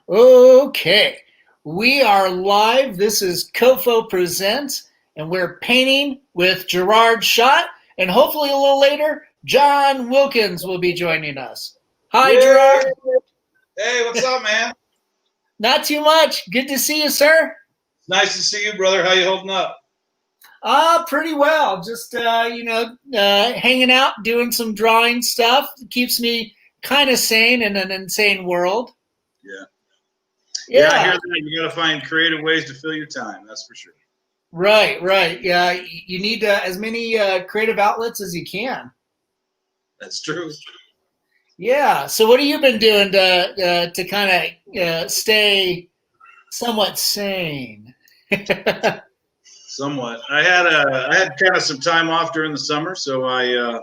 Okay, we are live. This is COFOH Presents, and we're painting with Gerard Schott, and hopefully a little later, John Wilkins will be joining us. Hi, Yeah. Gerard. Hey, what's up, man? Not too much. Good to see you, sir. Nice to see you, brother. How you holding up? Pretty well. Just hanging out, doing some drawing stuff. Keeps me kind of sane in an insane world. Yeah. Yeah, I hear that. You got to find creative ways to fill your time. That's for sure. right. Yeah, you need as many creative outlets as you can. That's true. Yeah. So, what have you been doing to kind of stay somewhat sane? Somewhat. I had kind of some time off during the summer, so I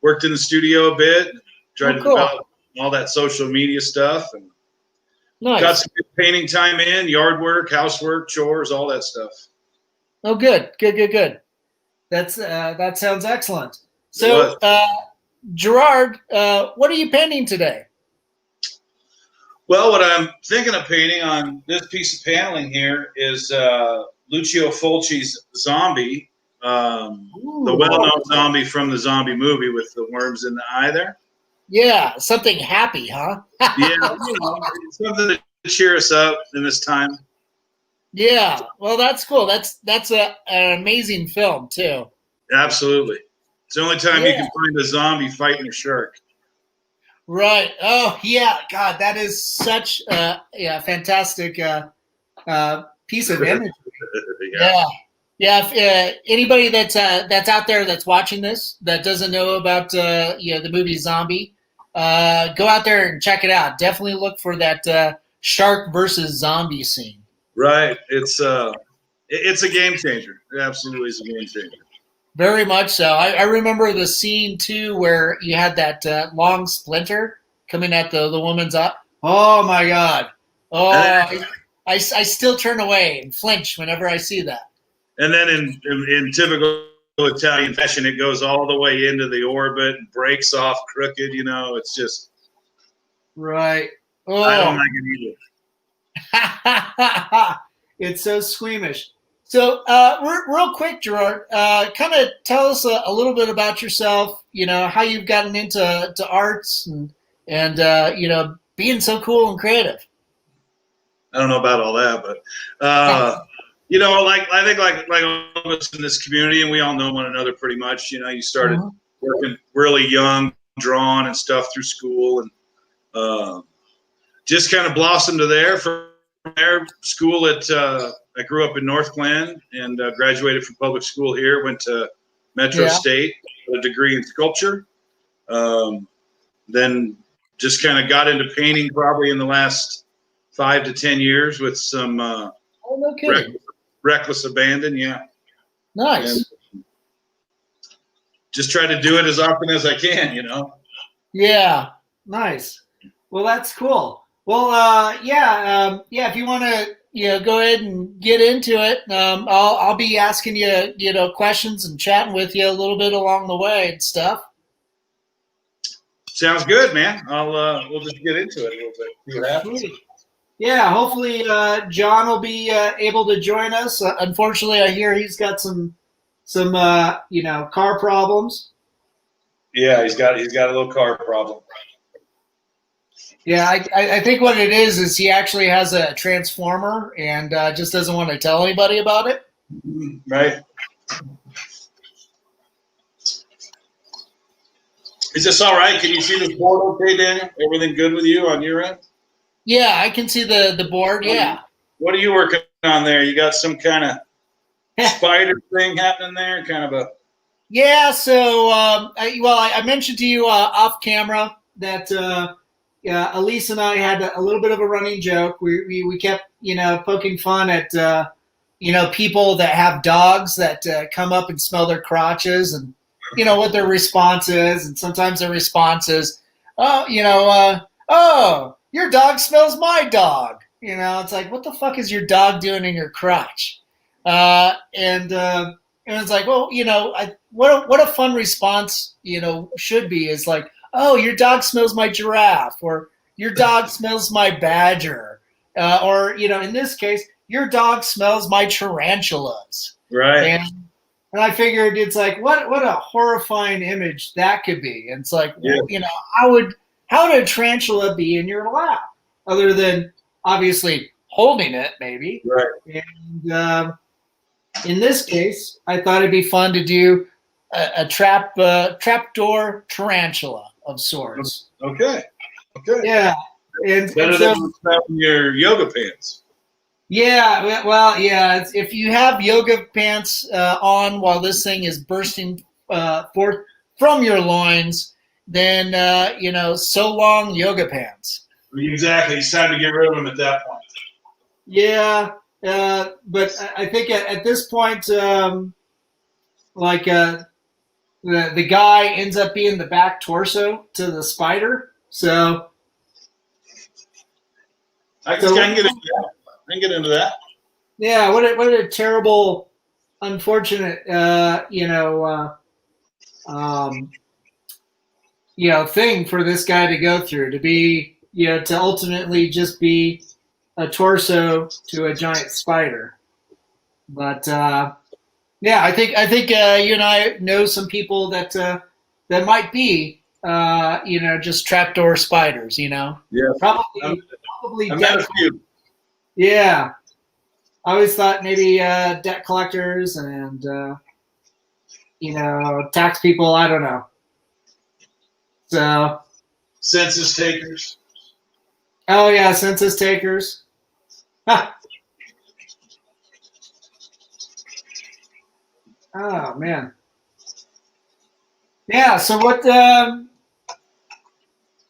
worked in the studio a bit, tried to cool. develop all that social media stuff, and Nice. got some good painting time in, yard work, housework, chores, all that stuff. Oh, good. That sounds excellent. So, Gerard, what are you painting today? Well, what I'm thinking of painting on this piece of paneling here is Lucio Fulci's Zombie, the well-known zombie from the zombie movie with the worms in the eye there. Yeah, something happy, huh? Yeah, something to cheer us up in this time. Yeah, well, that's cool. That's an amazing film too. Absolutely, it's the only time you can find a zombie fighting a shark. Right. Oh, yeah. God, that is such a fantastic piece of imagery. Yeah. If anybody that's out there that's watching this that doesn't know about the movie Zombie, go out there and check it out. Definitely look for that shark versus zombie scene. Right. It's a game changer. It absolutely is a game changer. Very much so. I remember the scene too where you had that long splinter coming at the woman's eye. Oh my God! Oh, I still turn away and flinch whenever I see that. And then in typical Italian fashion, it goes all the way into the orbit and breaks off crooked. You know, it's just right. Oh. I don't like it either. It's so squeamish. So, real quick, Gerard, kind of tell us a little bit about yourself. You know, how you've gotten into arts and being so cool and creative. I don't know about all that, but I think like all of us in this community, and we all know one another pretty much. You know, you started working really young, drawing and stuff through school, and just kind of blossomed to there. From there, school at I grew up in North Glen and graduated from public school here. Went to Metro State, a degree in sculpture. Then just kind of got into painting probably in the last 5 to 10 years with some reckless abandon. Yeah. Nice. And just try to do it as often as I can, you know? Yeah. Nice. Well, that's cool. Well, if you want to, go ahead and get into it. I'll be asking you, questions and chatting with you a little bit along the way and stuff. Sounds good, man. We'll just get into it a little bit. See what happens. Yeah, hopefully John will be able to join us. Unfortunately, I hear he's got some car problems. Yeah, he's got a little car problem. Yeah, I think what it is he actually has a transformer and just doesn't want to tell anybody about it. Right. Is this all right? Can you see this board okay, Daniel? Everything good with you on your end? Yeah, I can see the board, yeah. What are you working on there? You got some kind of spider thing happening there? Kind of a... Yeah, so, I mentioned to you off camera that Elise and I had a little bit of a running joke. We kept, poking fun at, people that have dogs that come up and smell their crotches and, what their response is. And sometimes their response is, oh, your dog smells my dog. It's like, what the fuck is your dog doing in your crotch? And it's like, well, what a fun response, should be is like, oh, your dog smells my giraffe, or your dog smells my badger, or in this case, your dog smells my tarantulas. Right. And I figured it's like, what a horrifying image that could be. And it's like, Yeah. how would a tarantula be in your lap, other than obviously holding it, maybe. Right. And in this case, I thought it'd be fun to do a trapdoor tarantula of sorts. Okay. Yeah. And Better so, than smelling your yoga pants. yeah, well, yeah. If you have yoga pants on while this thing is bursting forth from your loins, then so long yoga pants. Exactly. It's time to get rid of them at that point. Yeah, but I think at this point, the guy ends up being the back torso to the spider. So I can get into that. Yeah, what a terrible, unfortunate, thing for this guy to go through, to be, to ultimately just be a torso to a giant spider. But yeah, I think you and I know some people that might be just trapdoor spiders. Yeah, probably I've debt. met a few. Yeah, I always thought maybe debt collectors and tax people. I don't know. So Census takers. Oh yeah, census takers. Ha. Oh man. Yeah. So what?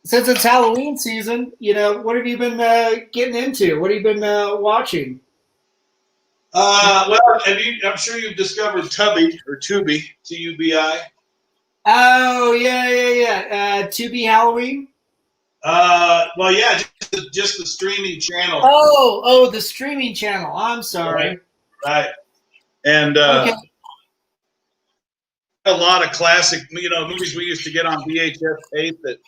Since it's Halloween season, what have you been getting into? What have you been watching? Well, I'm sure you've discovered Tubi, Tubi. Oh yeah. Tubi Halloween. Well, yeah, just the streaming channel. Oh, the streaming channel. I'm sorry. Right. And Okay. a lot of classic, movies we used to get on VHS tape that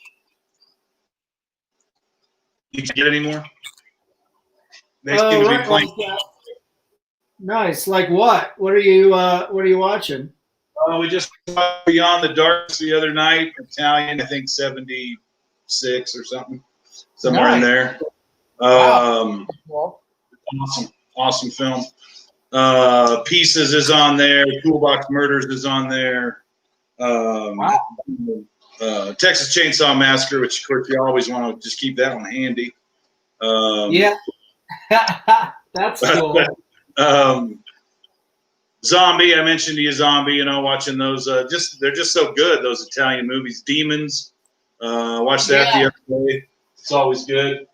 you can't get anymore. They seem to be playing. Nice. Like what? What are you watching? We just watched Beyond the Darkness the other night. Italian, I think 76 or something, somewhere in there. Wow. Awesome film. Pieces is on there. Toolbox Murders is on there. Wow. Texas Chainsaw Massacre, which of course you always want to just keep that one handy. Yeah, that's cool. Zombie, I mentioned to you, Zombie. Watching those, they're just so good. Those Italian movies. Demons. Watched that the other day. It's always good.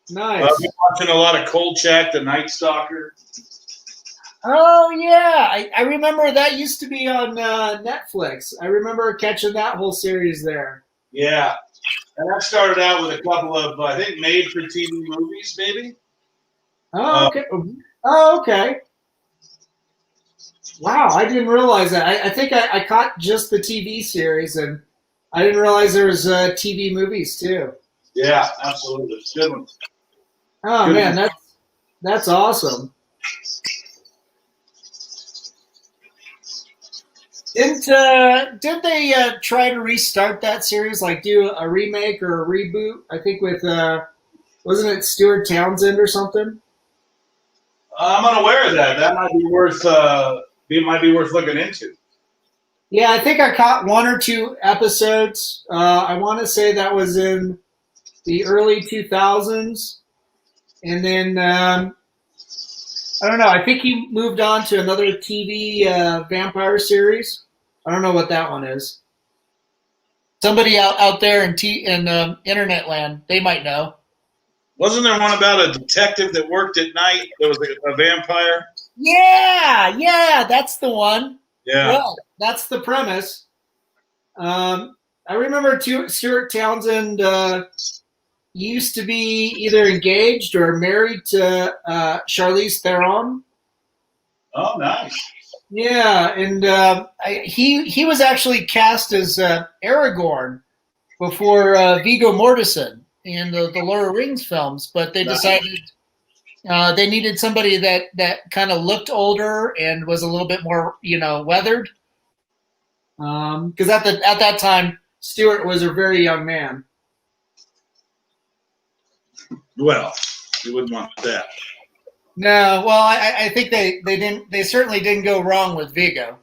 Nice. I've been watching a lot of Kolchak, the Night Stalker. Oh yeah, I remember that used to be on Netflix. I remember catching that whole series there. Yeah, and that started out with a couple of, I think, made-for-TV movies, maybe. Oh, okay. Okay. Wow, I didn't realize that. I think I caught just the TV series, and I didn't realize there was TV movies too. Yeah, absolutely. Good one. Oh Good man, one. that's awesome. Didn't they try to restart that series, like do a remake or a reboot? I think with wasn't it Stuart Townsend or something? I'm unaware of that. That might be worth looking into. Yeah, I think I caught one or two episodes. I want to say that was in the early 2000s, and then I don't know. I think he moved on to another TV vampire series. I don't know what that one is. Somebody out there in internet land, they might know. Wasn't there one about a detective that worked at night that was a vampire? Yeah, that's the one. Yeah. Well, that's the premise. I remember Stuart Townsend used to be either engaged or married to Charlize Theron. Oh, nice. Yeah, and he was actually cast as Aragorn before Viggo Mortensen in the Lord of the Rings films, but they decided they needed somebody that kind of looked older and was a little bit more, weathered. Because at that time, Stewart was a very young man. Well, you wouldn't want that. No, well, I think they certainly didn't go wrong with Viggo.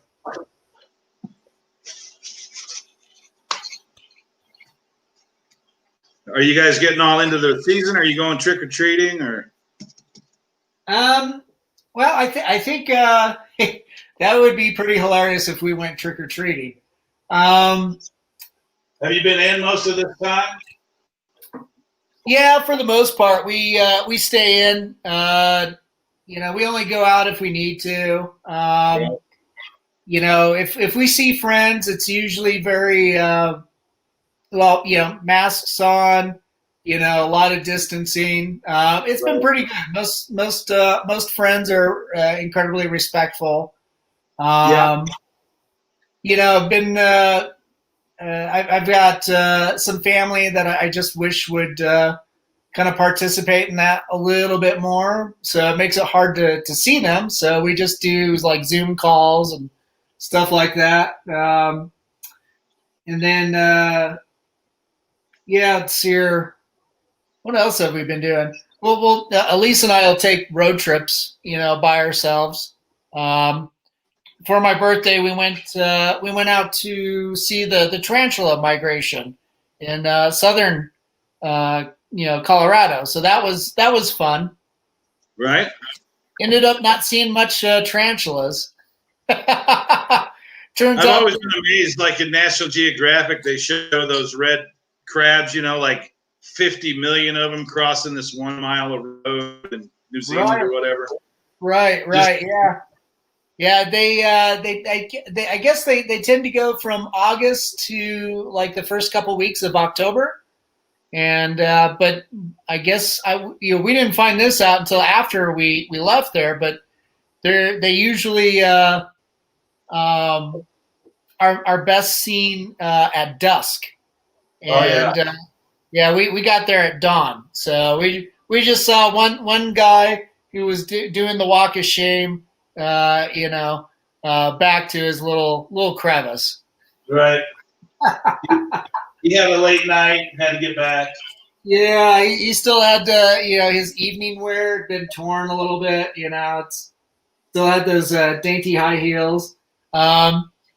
Are you guys getting all into the season? Are you going trick or treating or? Well, I think that would be pretty hilarious if we went trick or treating. Have you been in most of this time? Yeah, for the most part, we stay in. We only go out if we need to. If we see friends, it's usually very masks on. A lot of distancing. It's been pretty good. Most friends are incredibly respectful. I've been. I've got some family that I just wish would kind of participate in that a little bit more. So it makes it hard to see them. So we just do like Zoom calls and stuff like that. And then, it's here. What else have we been doing? Well, Elise and I will take road trips, by ourselves. For my birthday, we went out to see the tarantula migration in southern, Colorado. So that was fun. Right. Ended up not seeing much tarantulas. Turns I've out, always been amazed. Like in National Geographic, they show those red crabs. Like 50 million of them crossing this 1 mile of road in New Zealand or whatever. Right. Yeah. Yeah, I guess they tend to go from August to like the first couple weeks of October, and but I guess we didn't find this out until after we left there. But they usually are best seen at dusk, and we got there at dawn. So we just saw one guy who was doing the walk of shame. Back to his little crevice. Right. He had a late night, had to get back. Yeah, he still had his evening wear had been torn a little bit. It's still had those dainty high heels.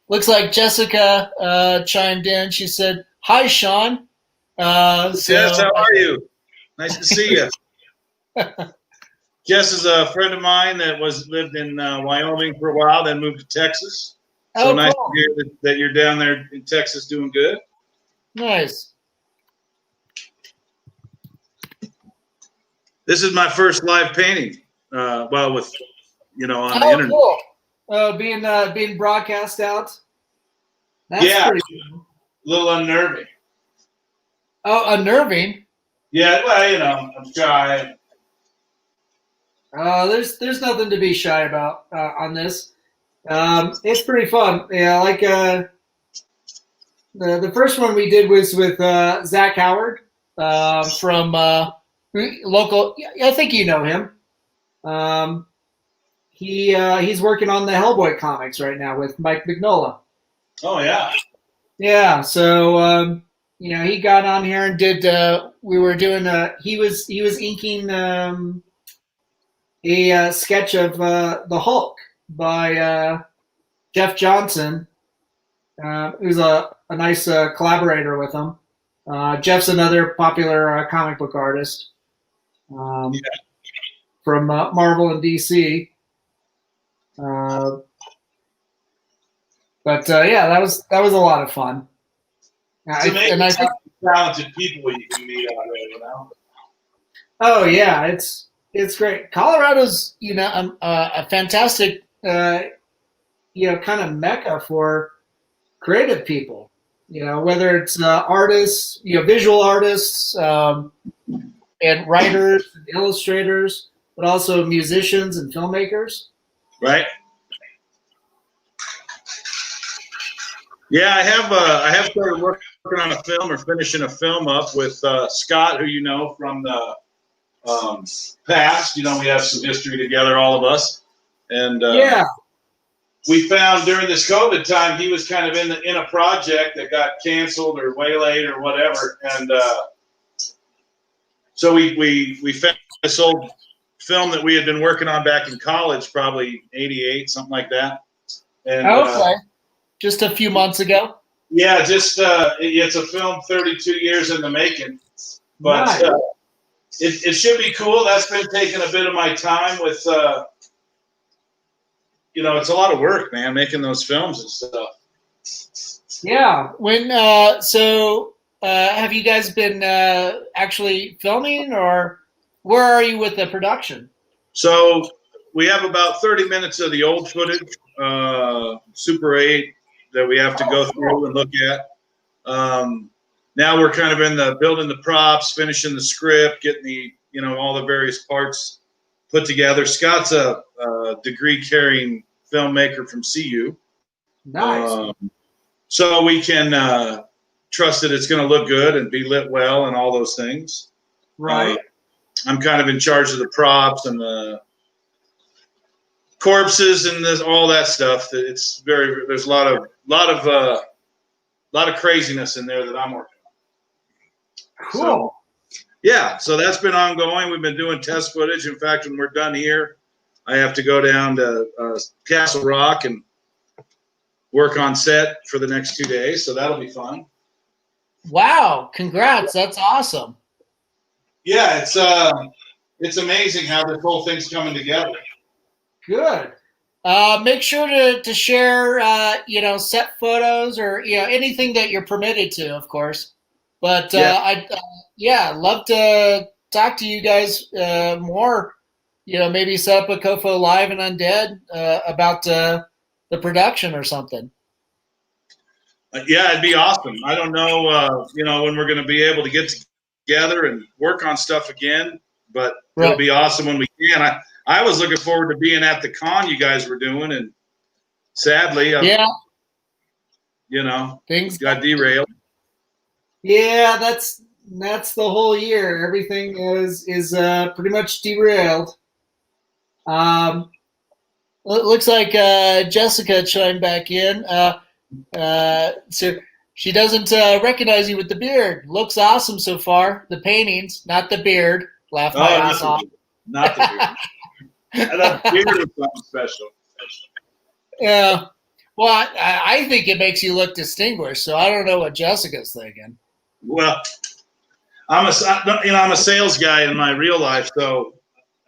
Looks like Jessica chimed in. She said, "Hi, Sean." Jess, how are you? Nice to see you. Jess is a friend of mine that lived in Wyoming for a while, then moved to Texas. So nice to hear that you're down there in Texas doing good. Nice. This is my first live painting. With on the internet. Cool. Being broadcast out. That's pretty cool. A little unnerving. Oh, unnerving? Yeah, well, I'm shy. There's nothing to be shy about on this. It's pretty fun. Yeah, like the first one we did was with Zach Howard from local. I think you know him. He's working on the Hellboy comics right now with Mike Mignola. Oh yeah. Yeah. So he got on here and did. We were doing. He was inking. A sketch of the Hulk by Jeff Johnson, who's a nice collaborator with him. Jeff's another popular comic book artist from Marvel and DC. That was a lot of fun. I think talented people you can meet out there, Oh yeah, it's great. Colorado's, a fantastic, kind of mecca for creative people. Whether it's artists, visual artists, and writers, and illustrators, but also musicians and filmmakers. Right. Yeah, I have started working working on a film or finishing a film up with Scott, who you know from the past. You know, we have some history together, all of us. And yeah. We found during this COVID time, he was kind of in a project that got canceled or waylaid or whatever. And so we found this old film that we had been working on back in college, probably 88, something like that. And, okay. Just a few months ago. Yeah, just it's a film 32 years in the making. But nice. It should be cool. That's been taking a bit of my time with, you know, it's a lot of work, man, making those films and stuff. Yeah. When have you guys been actually filming, or where are you with the production? So we have about 30 minutes of the old footage, Super 8, that we have to go through and look at. Now we're kind of in the building the props, finishing the script, getting the, you know, all the various parts put together. Scott's a degree-carrying filmmaker from CU. Nice. So we can trust that it's going to look good and be lit well and all those things. Right. I'm kind of in charge of the props and the corpses and all that stuff. It's there's a lot of craziness in there that I'm working on. Cool. So, yeah, so that's been ongoing. We've been doing test footage. In fact, when we're done here, I have to go down to Castle Rock and work on set for the next 2 days. So that'll be fun. Wow! Congrats. That's awesome. Yeah, it's amazing how this whole thing's coming together. Good. Make sure to share, you know, set photos or, you know, anything that you're permitted to, of course. But I'd love to talk to you guys more. You know, maybe set up a COFOH Live and Undead about the production or something. Yeah, it'd be awesome. I don't know, you know, when we're going to be able to get together and work on stuff again, but it'll be awesome when we can. I was looking forward to being at the con you guys were doing, and sadly, you know, things got derailed. Yeah, that's the whole year. Everything is pretty much derailed. It looks like Jessica chimed back in. So she doesn't recognize you with the beard. Looks awesome so far. The paintings, not the beard. Laugh my ass off. Not the beard. That beard is something special. Yeah. Well, I think it makes you look distinguished. So I don't know what Jessica's thinking. Well, I'm a sales guy in my real life, so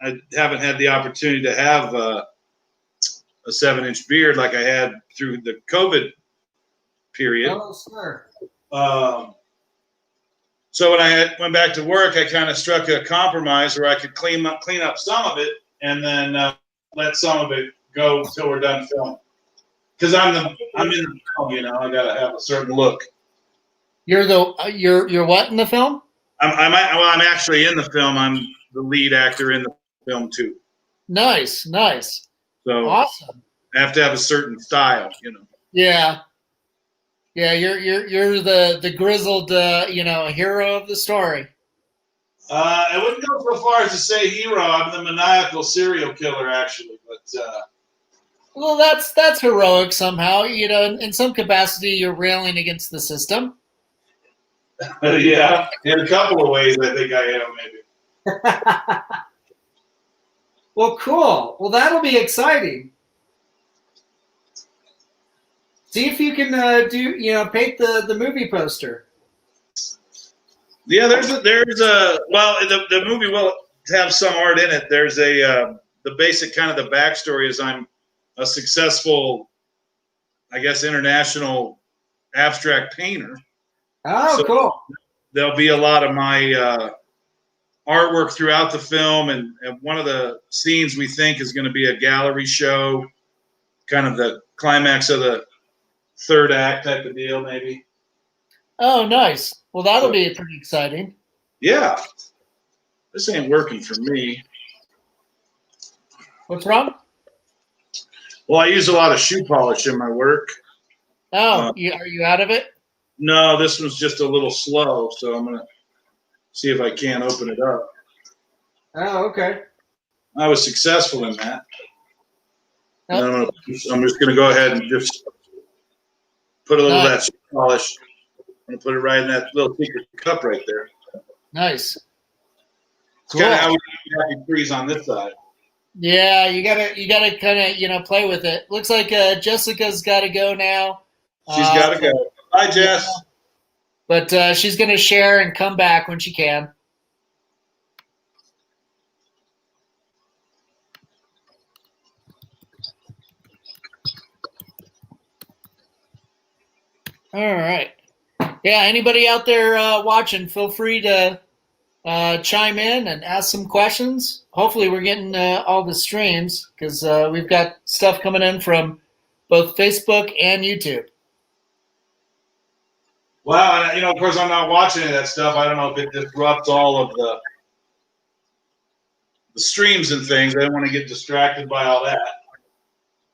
I haven't had the opportunity to have a 7-inch beard like I had through the COVID period. Oh, sure. So when I went back to work, I kind of struck a compromise where I could clean up some of it and then let some of it go until we're done filming. Because I'm in the film, you know, I gotta have a certain look. You're what in the film? I'm actually in the film. I'm the lead actor in the film too. Nice. So awesome. I have to have a certain style, you know. Yeah. Yeah, you're the grizzled, you know, hero of the story. I wouldn't go so far as to say hero. I'm the maniacal serial killer, actually. But well, that's heroic somehow. You know, in some capacity, you're railing against the system. Yeah, in a couple of ways, I think I am maybe. Well, cool. Well, that'll be exciting. See if you can paint the movie poster. Yeah, there's a well, the movie will have some art in it. There's the basic kind of the backstory is I'm a successful, I guess, international abstract painter. Oh, so cool. There'll be a lot of my artwork throughout the film, and one of the scenes we think is going to be a gallery show, kind of the climax of the third act type of deal, maybe. Oh, nice. Well, that'll be pretty exciting. Yeah. This ain't working for me. What's wrong? Well, I use a lot of shoe polish in my work. Oh, are you out of it? No, this one's just a little slow, so I'm gonna see if I can open it up. Oh, okay. I was successful in that. Yep. And I'm just gonna go ahead and just put a little of that polish and put it right in that little secret cup right there. Nice. It's kind of how we do happy freeze on this side. Yeah, you gotta kind of play with it. Looks like Jessica's got to go now. She's got to go. Bye, Jess. Yeah. But she's gonna share and come back when she can. All right. Yeah. Anybody out there watching? Feel free to chime in and ask some questions. Hopefully we're getting all the streams because we've got stuff coming in from both Facebook and YouTube. Wow, and of course I'm not watching any of that stuff. I don't know if it disrupts all of the streams and things. I don't want to get distracted by all that.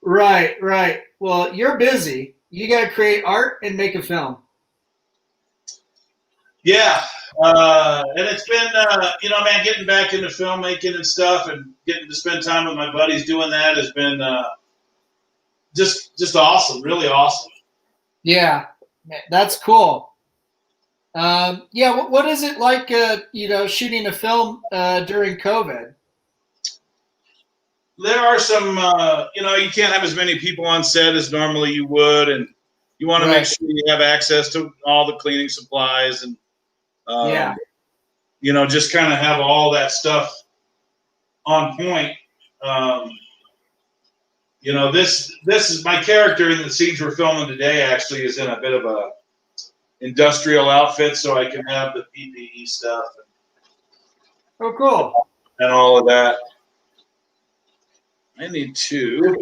Right. Well, you're busy. You got to create art and make a film. Yeah. And it's been, man, getting back into filmmaking and stuff and getting to spend time with my buddies doing that has been just awesome, really awesome. Yeah, that's cool. Yeah, what is it like, shooting a film during COVID? There are some, you can't have as many people on set as normally you would, and you want to make sure you have access to all the cleaning supplies and, just kind of have all that stuff on point. This is my character in the scenes we're filming today. Actually, is in a bit of a industrial outfit, so I can have the PPE stuff. Oh, cool! And all of that. I need to.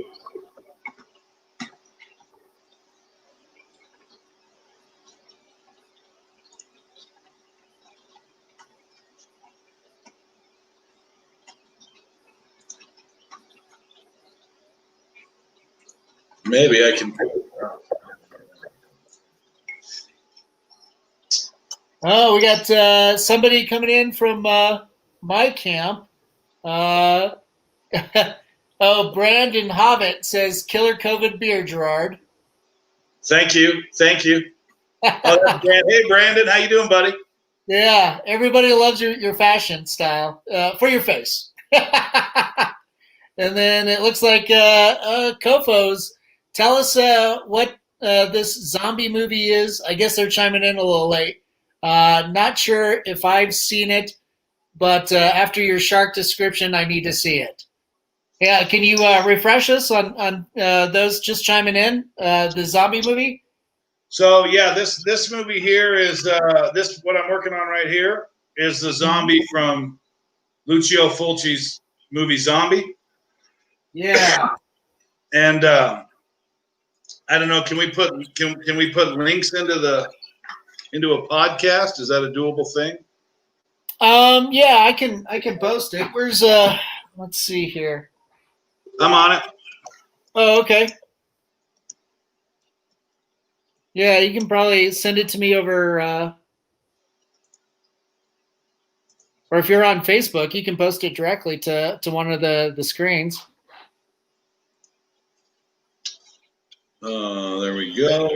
Maybe I can. Oh, we got somebody coming in from my camp. Oh, Brandon Hobbit says, "Killer COVID beer, Gerard." Thank you. Oh, that's Brandon. Hey, Brandon, how you doing, buddy? Yeah, everybody loves your fashion style for your face. And then it looks like COFOHs. Tell us what this zombie movie is. I guess they're chiming in a little late. Not sure if I've seen it, but after your shark description, I need to see it. Yeah, can you refresh us on those just chiming in, the zombie movie? So, yeah, this movie here is what I'm working on right here is the zombie from Lucio Fulci's movie Zombie. Yeah. And I don't know, can we put links into a podcast? Is that a doable thing? Yeah, I can post it. Where's let's see here. I'm on it. Oh, okay. Yeah, you can probably send it to me over or if you're on Facebook, you can post it directly to one of the screens. There we go.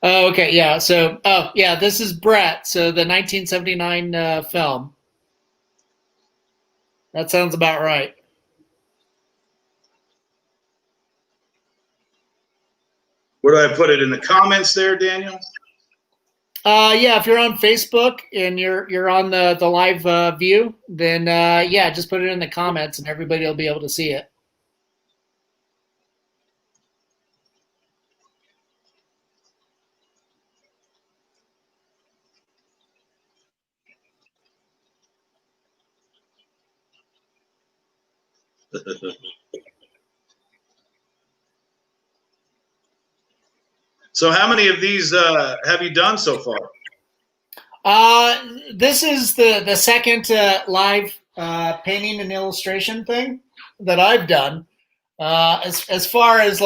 Oh, okay, yeah. So, this is Brett. So the 1979 film. That sounds about right. Where do I put it in the comments there, Daniel? Yeah, if you're on Facebook and you're on the live view, then just put it in the comments and everybody will be able to see it. So how many of these have you done so far? This is the second live painting and illustration thing that I've done. As far as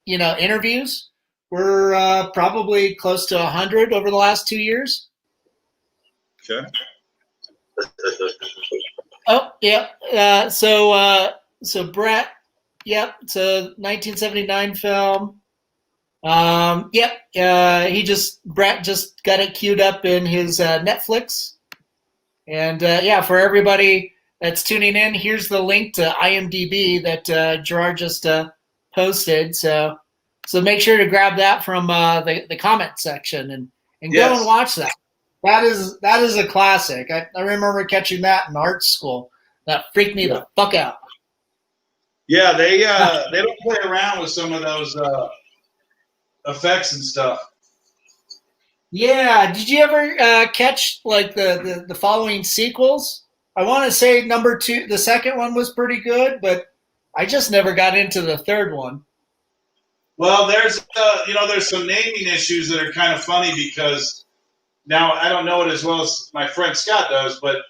interviews, we're probably close to 100 over the last 2 years. Okay. Oh, yeah. So Brett, yep. It's a 1979 film. Yep. Brett just got it queued up in his Netflix. And yeah, for everybody that's tuning in, here's the link to IMDb that Gerard just posted. So make sure to grab that from the comment section and Yes. go and watch that. That is a classic. I remember catching that in art school. That freaked me the fuck out. Yeah, they don't play around with some of those effects and stuff. Yeah. Did you ever catch like the following sequels? I want to say number 2, the second one was pretty good, but I just never got into the third one. Well, there's some naming issues that are kind of funny because now I don't know it as well as my friend Scott does, but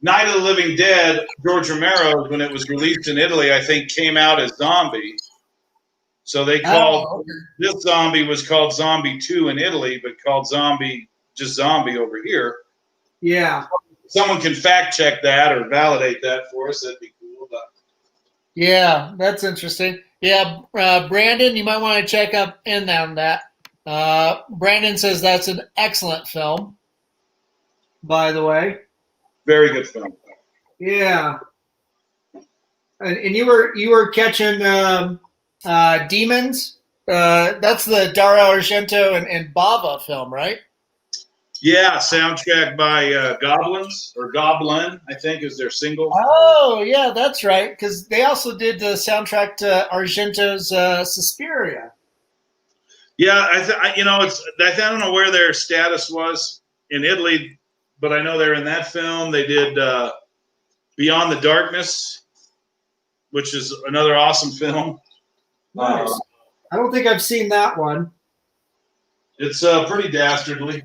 Night of the Living Dead, George Romero, when it was released in Italy, I think came out as Zombie. So they called this zombie was called Zombie 2 in Italy, but called just Zombie over here. Yeah. Someone can fact check that or validate that for us. That'd be cool. Yeah, that's interesting. Yeah, Brandon, you might want to check up in on that. Brandon says that's an excellent film, by the way. Very good film. Yeah. And you were catching Demons. That's the Dario Argento and Bava film, right? Yeah, soundtrack by Goblin, I think, is their single. Oh, yeah, that's right. Because they also did the soundtrack to Argento's Suspiria. Yeah, I don't know where their status was in Italy, but I know they're in that film. They did Beyond the Darkness, which is another awesome film. Nice. I don't think I've seen that one. It's pretty dastardly.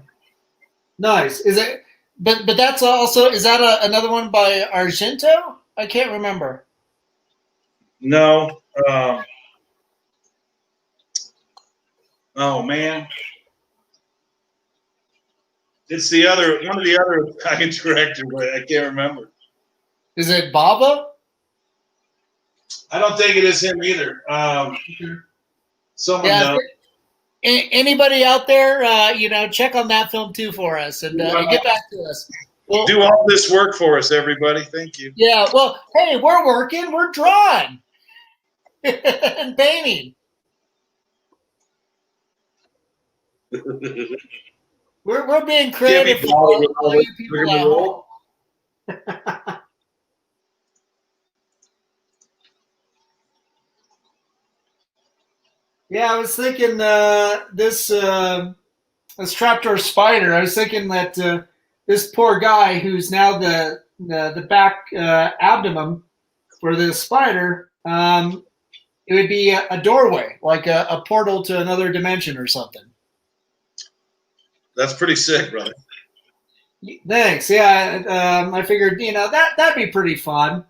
Nice. Is it? But that's also, is that another one by Argento? I can't remember. No. Oh man, it's one of the other Italian directors, but I can't remember. Is it Bava? I don't think it is him either. Someone knows. Anybody out there, check on that film too for us and get back to us. Well, do all this work for us, everybody. Thank you. Yeah. Well, hey, we're working. We're drawing and painting. We're being creative for all you people at home. Yeah, I was thinking this trapdoor spider. I was thinking that this poor guy who's now the back abdomen for the spider, it would be a doorway, like a portal to another dimension or something. That's pretty sick, brother. Thanks. Yeah, I figured that'd be pretty fun.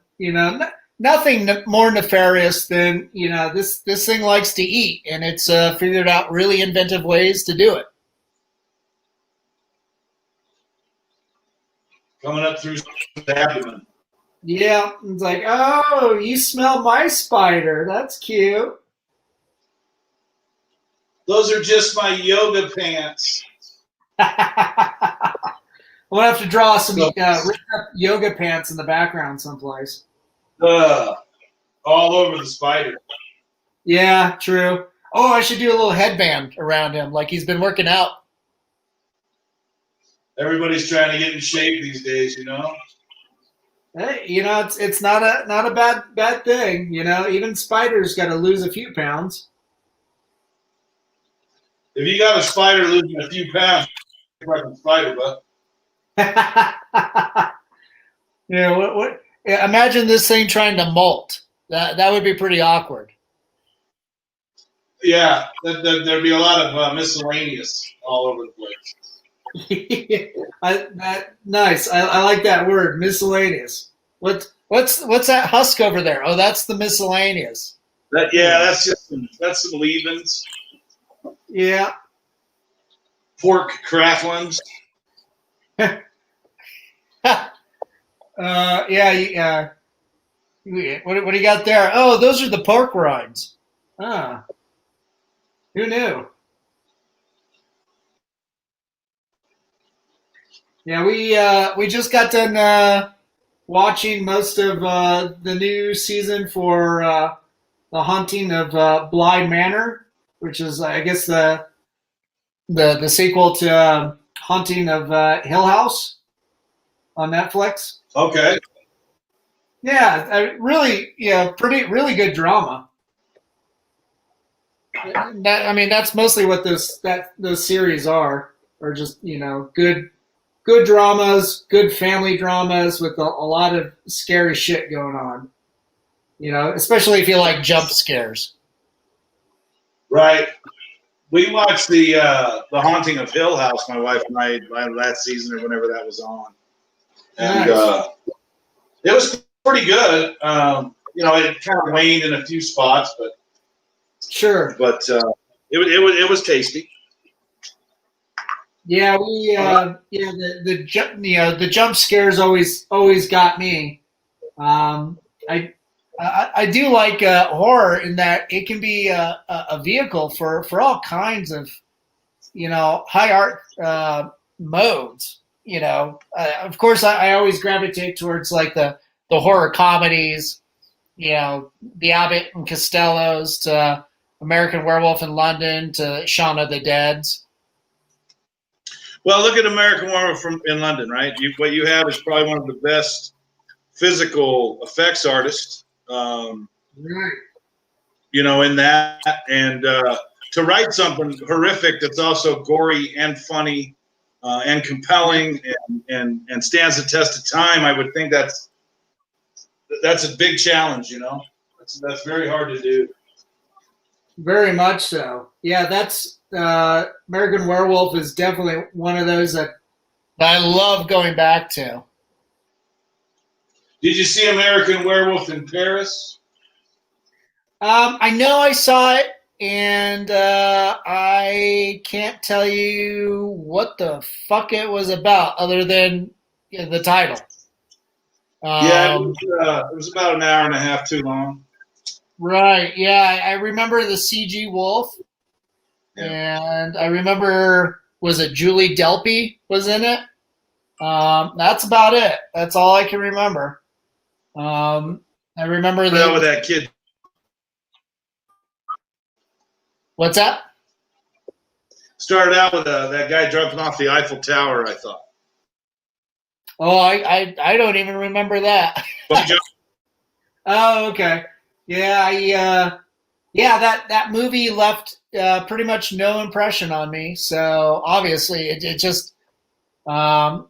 Nothing more nefarious than this thing likes to eat, and it's figured out really inventive ways to do it. Coming up through the abdomen. Yeah, it's like, oh, you smell my spider. That's cute. Those are just my yoga pants. We'll have to draw some ripped up yoga pants in the background someplace. All over the spider. Yeah, true. Oh, I should do a little headband around him, like he's been working out. Everybody's trying to get in shape these days, Hey, it's not a bad thing. Even spiders got to lose a few pounds. If you got a spider losing a few pounds, you're a fucking spider, bud. What? Imagine this thing trying to molt. That would be pretty awkward. Yeah, there'd be a lot of miscellaneous all over the place. Nice. I like that word, miscellaneous. What's that husk over there? Oh, that's the miscellaneous. That's some leavings. Yeah. Pork cracklings. Yeah. What do you got there? Oh, those are the pork rinds. Ah, who knew? Yeah, we just got done watching most of the new season for the Haunting of Bly Manor, which is I guess the sequel to Haunting of Hill House on Netflix. Okay. Yeah, really good drama. That's mostly what those series are just good dramas, good family dramas with a lot of scary shit going on. Especially if you like jump scares. Right. We watched the Haunting of Hill House, my wife and I, last season or whenever that was on, and Nice. it was pretty good. It kind of waned in a few spots, but sure. But it was tasty. Yeah, the jump scares always got me. I do like horror in that it can be a vehicle for all kinds of high art modes. Of course, I always gravitate towards like the horror comedies. The Abbott and Costellos to American Werewolf in London to Shaun of the Dead's. Well, look at American Werewolf in London, right? What you have is probably one of the best physical effects artists, Right. In that. And to write something horrific that's also gory and funny and compelling and stands the test of time, I would think that's a big challenge, That's very hard to do. Very much so. Yeah, that's American Werewolf is definitely one of those that I love going back to. Did you see American Werewolf in Paris? I know I saw it, and I can't tell you what the fuck it was about, other than the title. It was about an hour and a half too long. Right. Yeah, I remember the CG Wolf, and I remember, was it Julie Delpy was in it? That's about it. That's all I can remember. I remember with that kid. What's that? Started out with that guy jumping off the Eiffel Tower, I thought. Oh, I don't even remember that. Oh, okay. Yeah, that movie left pretty much no impression on me. So obviously, it just, I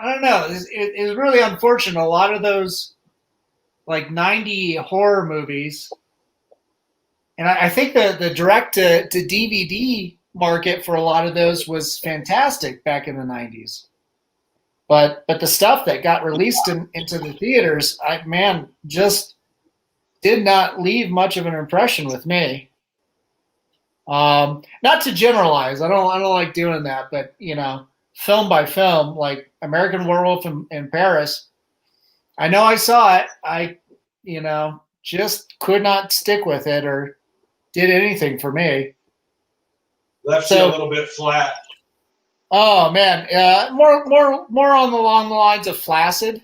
don't know. It was really unfortunate. A lot of those like 90 horror movies, and I think the direct to DVD market for a lot of those was fantastic back in the 90s. But the stuff that got released into the theaters, just did not leave much of an impression with me. Not to generalize, I don't like doing that, but film by film, like American Werewolf in Paris, I know I saw it. I just could not stick with it or did anything for me. Left you a little bit flat. Oh man, more along the lines of flaccid.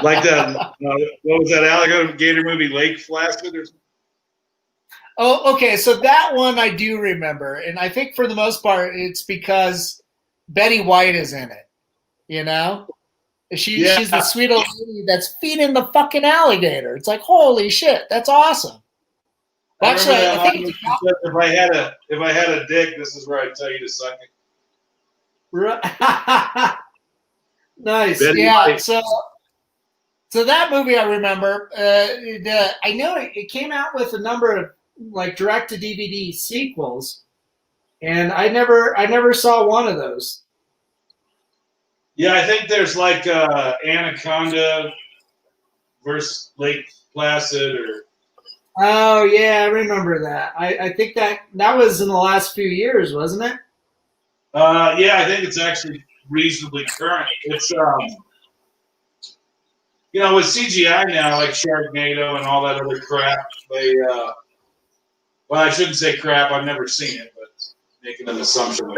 Like that. What was that alligator movie, Lake Placid, or something? Oh, okay. So that one I do remember, and I think for the most part it's because Betty White is in it. She's the sweet old lady that's feeding the fucking alligator. It's like, holy shit, that's awesome. Actually, I think if I had a dick, this is where I'd tell you to suck it. Right. Nice. Betty White. So that movie I remember. I know it came out with a number of like direct to DVD sequels, and I never saw one of those. Yeah, I think there's like Anaconda, versus Lake Placid, or Oh yeah, I remember that. I think that was in the last few years, wasn't it? yeah, I think it's actually reasonably current. It's with CGI now, like Sharknado and all that other crap. They well, I shouldn't say crap. I've never seen it, but making an assumption.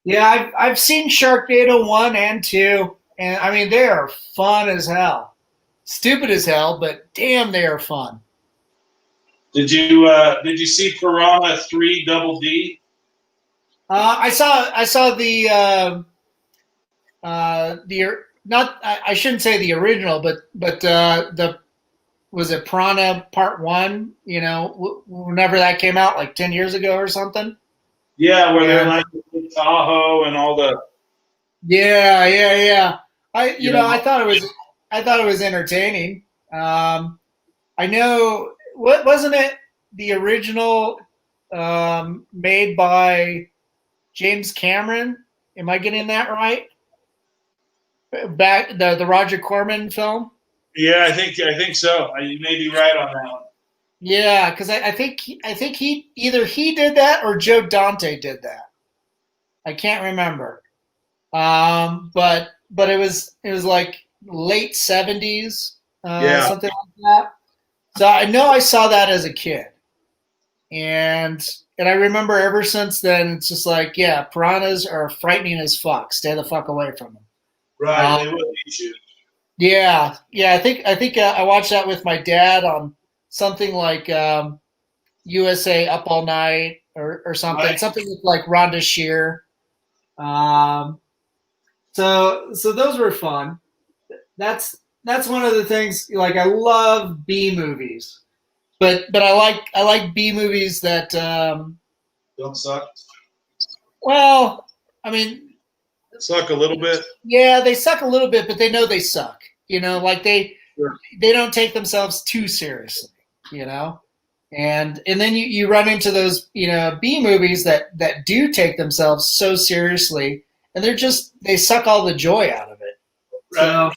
Yeah, I've seen Sharknado 1 and 2, and I mean they are fun as hell. Stupid as hell, but damn, they are fun. Did you see Piranha 3 Double D? I saw the not I shouldn't say the original, but the was it Piranha Part 1? You know, whenever that came out, like 10 years ago or something. Yeah, where they're And like in Tahoe and all the yeah. you know. I thought it was entertaining. I know what wasn't it the original made by James Cameron? Am I getting that right? Back the Roger Corman film. Yeah, I think so. You may be right on that one. Yeah, because I think he either he did that or Joe Dante did that. I can't remember. But it was like late '70s, Yeah, something like that. So I know I saw that as a kid, and I remember ever since then it's just like, yeah, piranhas are frightening as fuck. Stay the fuck away from them. right. They will eat you. Yeah. I think I watched that with my dad on something like USA Up All Night or something, Right. something with like Rhonda Shear. Um, so those were fun. That's one of the things. Like I love B movies, but I like B movies that Don't suck. well, I mean, Suck a little bit. yeah, they suck a little bit, but they know they suck. You know, like Sure. they don't take themselves too seriously. You know, and then you run into those B movies that do take themselves so seriously, and they suck all the joy out of it. Right.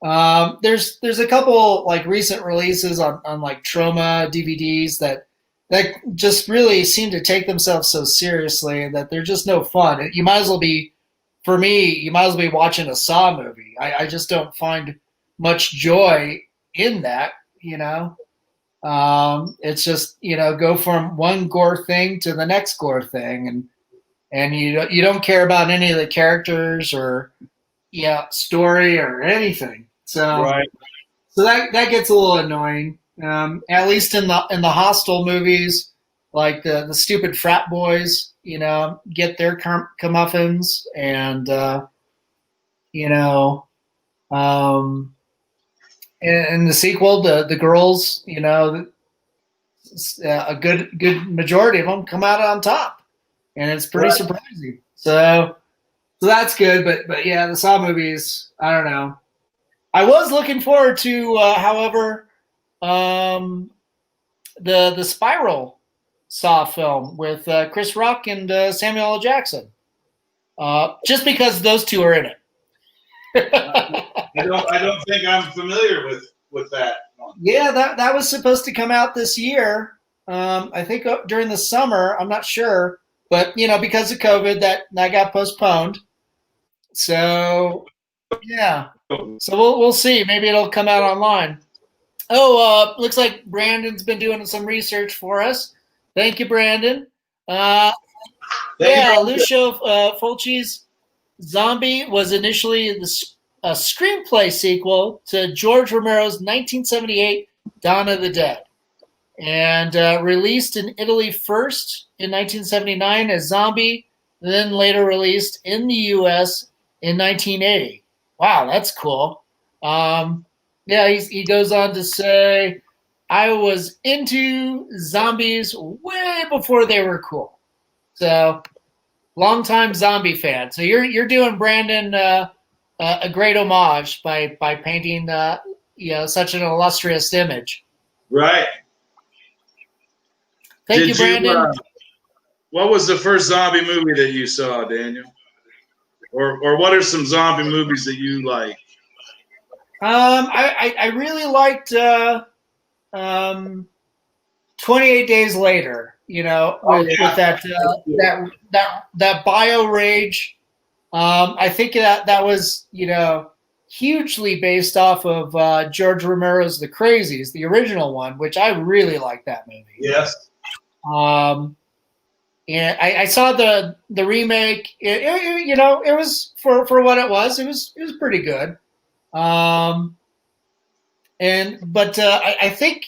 So there's a couple like recent releases on like Trauma DVDs that just really seem to take themselves so seriously that they're just no fun. You might as well be, for me, you might as well be watching a Saw movie. I just don't find much joy in that. It's just go from one gore thing to the next gore thing, and you don't care about any of the characters or story or anything. So Right. so that gets a little annoying. At least in the Hostel movies, like the stupid frat boys, get their comeuppance, and in the sequel, the girls, a good majority of them come out on top, and it's pretty Right. surprising. So that's good, but yeah, the Saw movies, I don't know. I was looking forward to, however, the Spiral Saw film with Chris Rock and Samuel L. Jackson, just because those two are in it. I don't think I'm familiar with that one. Yeah, that was supposed to come out this year. I think during the summer. I'm not sure, but because of COVID, that got postponed. So yeah, so we'll see. Maybe it'll come out online. Oh, looks like Brandon's been doing some research for us. Thank you, Brandon. Thank you. Lucio Fulci's Zombie was initially a screenplay sequel to George Romero's 1978 Dawn of the Dead, and released in Italy first in 1979 as Zombie, then later released in the U.S. in 1980. Wow, that's cool. He goes on to say, I was into zombies way before they were cool. So, longtime zombie fan. So you're doing Brandon a great homage by painting such an illustrious image. Right. Thank you, Brandon. What was the first zombie movie that you saw, Daniel? Or what are some zombie movies that you like? I really liked 28 Days Later. You know, with that bio rage. I think that was, you know, hugely based off of George Romero's The Crazies, the original one, which I really like that movie. Yes. And I saw the remake. You know, it was for what it was. It was pretty good. But I think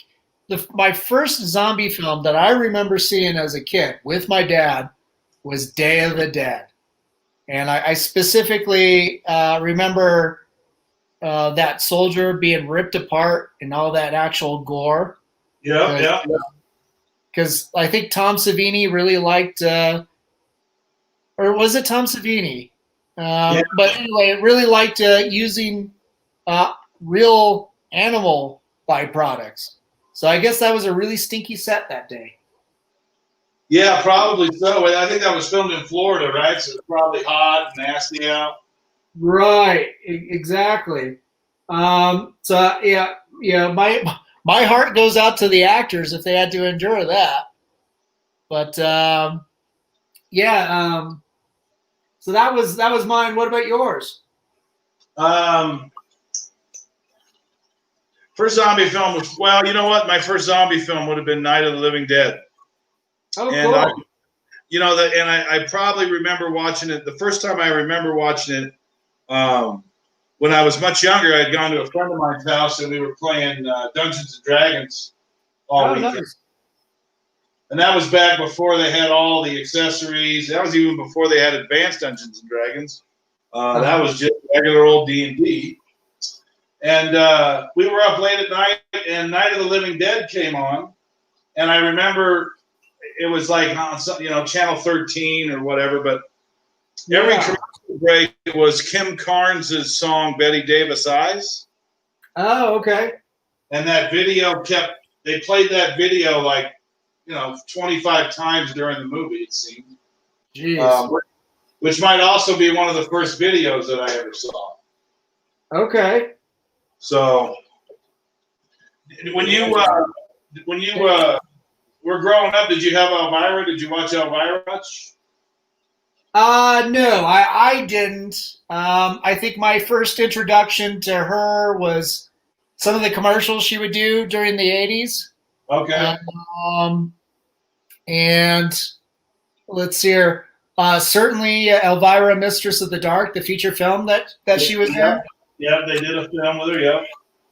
my first zombie film that I remember seeing as a kid with my dad was Day of the Dead. And I specifically remember that soldier being ripped apart and all that actual gore. Yeah. Because I think Tom Savini really liked, or was it Tom Savini? Yeah. But anyway, really liked using real animal byproducts. So I guess that was a really stinky set that day. Yeah, probably so. I think that was filmed in Florida, right? So it's probably hot and nasty out. Right, exactly. So yeah, my heart goes out to the actors if they had to endure that. But so that was mine. What about yours? First zombie film was, well, you know what? My first zombie film would have been Night of the Living Dead. Oh, and cool. I probably remember watching it. The first time I remember watching it, when I was much younger, I had gone to a friend of mine's house and we were playing Dungeons and Dragons all weekend. Nice. And that was back before they had all the accessories. That was even before they had advanced Dungeons and Dragons. That was just regular old D&D. And we were up late at night, and Night of the Living Dead came on. And I remember it was like on Channel 13 or whatever, but every commercial break was Kim Carnes' song "Betty Davis Eyes." Oh, okay. And that video they played that video 25 times during the movie, it seemed. Jeez. Which might also be one of the first videos that I ever saw. Okay. So when you were growing up, did you have Elvira? Did you watch Elvira much? No, I didn't. I think my first introduction to her was some of the commercials she would do during the 80s. Okay. And let's see here. Certainly Elvira, Mistress of the Dark, the feature film that she was in. Yeah, they did a film with her, yeah.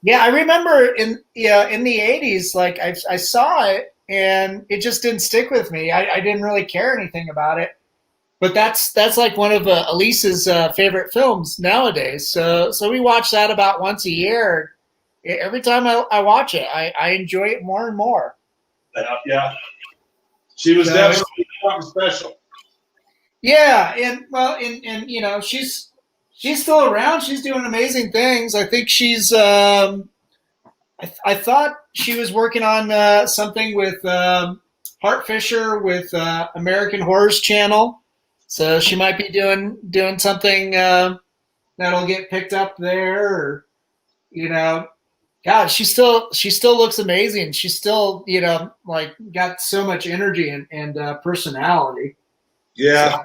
Yeah, I remember in the 80s, like I saw it and it just didn't stick with me. I didn't really care anything about it. But that's like one of Elise's favorite films nowadays. So we watch that about once a year. Every time I watch it, I enjoy it more and more. Yeah. She was definitely something special. Yeah, and you know, she's still around. She's doing amazing things. I think she's I thought she was working on something with Hart Fisher with American Horror's Channel. So she might be doing something that'll get picked up there, or God, she still looks amazing. She's still got so much energy and personality. Yeah,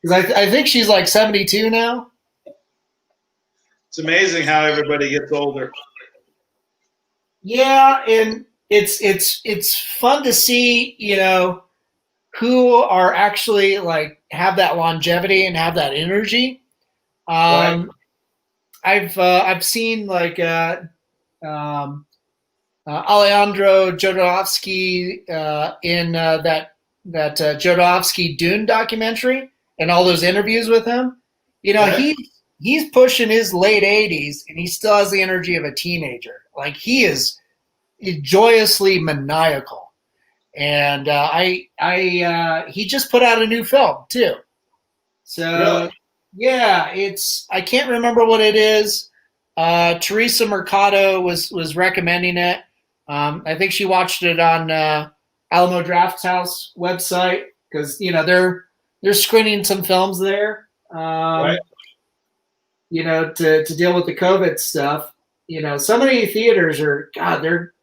because I think she's like 72 now. It's amazing how everybody gets older. Yeah, and it's fun to see who are actually have that longevity and have that energy. Right. I've seen Alejandro Jodorowsky in that Jodorowsky Dune documentary and all those interviews with him. Right. He's pushing his late 80s and he still has the energy of a teenager. Like he is joyously maniacal. And he just put out a new film too. So really? Yeah, I can't remember what it is. Teresa Mercado was recommending it. I think she watched it on Alamo Drafthouse website because they're screening some films there. Right. To deal with the COVID stuff. so many theaters are, God, they're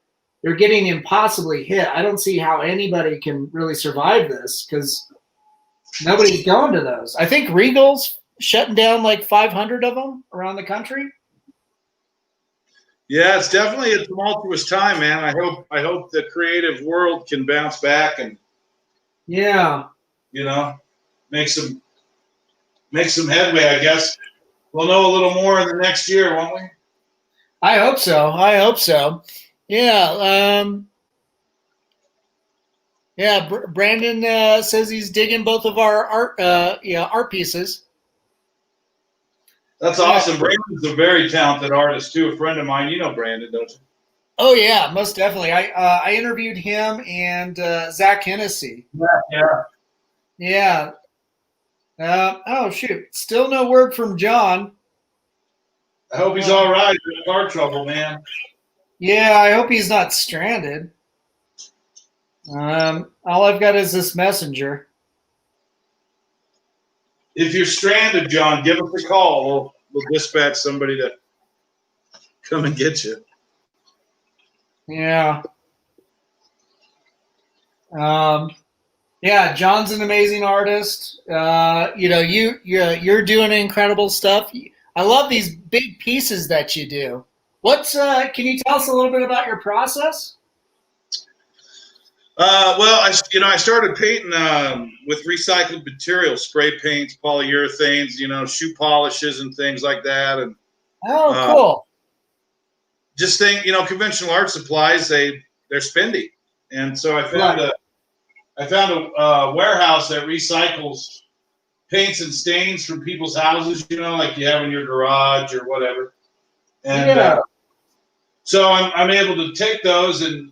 getting impossibly hit. I don't see how anybody can really survive this because nobody's going to those. I think Regal's shutting down like 500 of them around the country. Yeah, it's definitely a tumultuous time, man. I hope the creative world can bounce back and make some headway. I guess we'll know a little more in the next year, won't we? I hope so. Yeah. Brandon says he's digging both of our art pieces. That's awesome. Brandon's a very talented artist too. A friend of mine. You know Brandon, don't you? Oh yeah, most definitely. I interviewed him and Zach Hennessy. Yeah. Oh shoot! Still no word from John. I hope he's all right. In car trouble, man. Yeah, I hope he's not stranded. All I've got is this messenger. If you're stranded, John, give us a call. We'll dispatch somebody to come and get you. Yeah. Yeah, John's an amazing artist. You're doing incredible stuff. I love these big pieces that you do. Can you tell us a little bit about your process? I started painting with recycled materials, spray paints, polyurethanes, shoe polishes and things like that. And cool. Just think, conventional art supplies, they're spendy. And so I found a warehouse that recycles paints and stains from people's houses, like you have in your garage or whatever. And so I'm able to take those and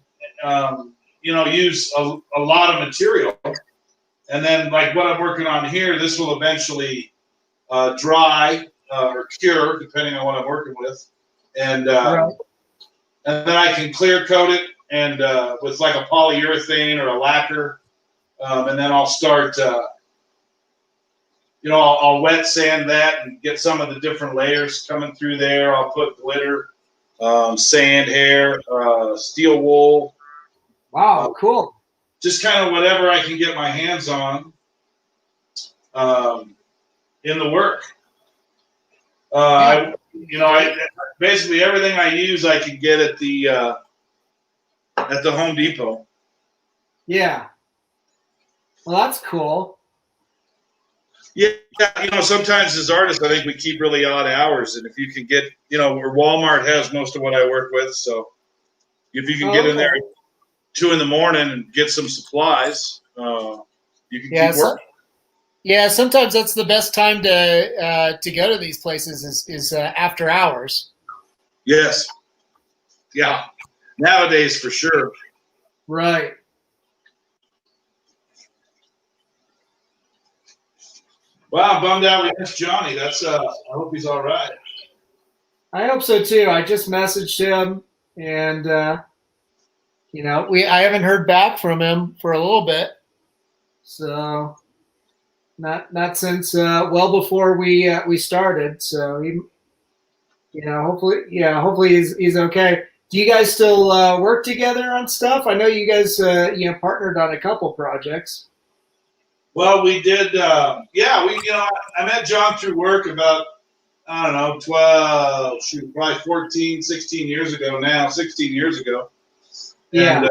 use a lot of material. And then like what I'm working on here, this will eventually dry or cure, depending on what I'm working with. And and then I can clear coat it and with like a polyurethane or a lacquer. And then I'll start, I'll wet sand that and get some of the different layers coming through there. I'll put glitter, sand, hair, steel wool. Wow, cool. Just kind of whatever I can get my hands on in the work. Basically everything I use I can get at the Home Depot. Yeah. Well, that's cool. Yeah, sometimes as artists, I think we keep really odd hours, and if you can get, where Walmart has most of what I work with, so if you can get in there at 2 a.m. and get some supplies, you can keep working. Yeah, sometimes that's the best time to go to these places is after hours. Yes. Yeah. Nowadays, for sure. Right. Wow, I'm bummed out we missed Johnny. That's I hope he's all right. I hope so too. I just messaged him, and I haven't heard back from him for a little bit. So not since well before we started. So hopefully he's okay. Do you guys still work together on stuff? I know you guys partnered on a couple projects. Well, we did. I met John through work about, I don't know, probably 14, 16 years ago now, 16 years ago. Yeah. And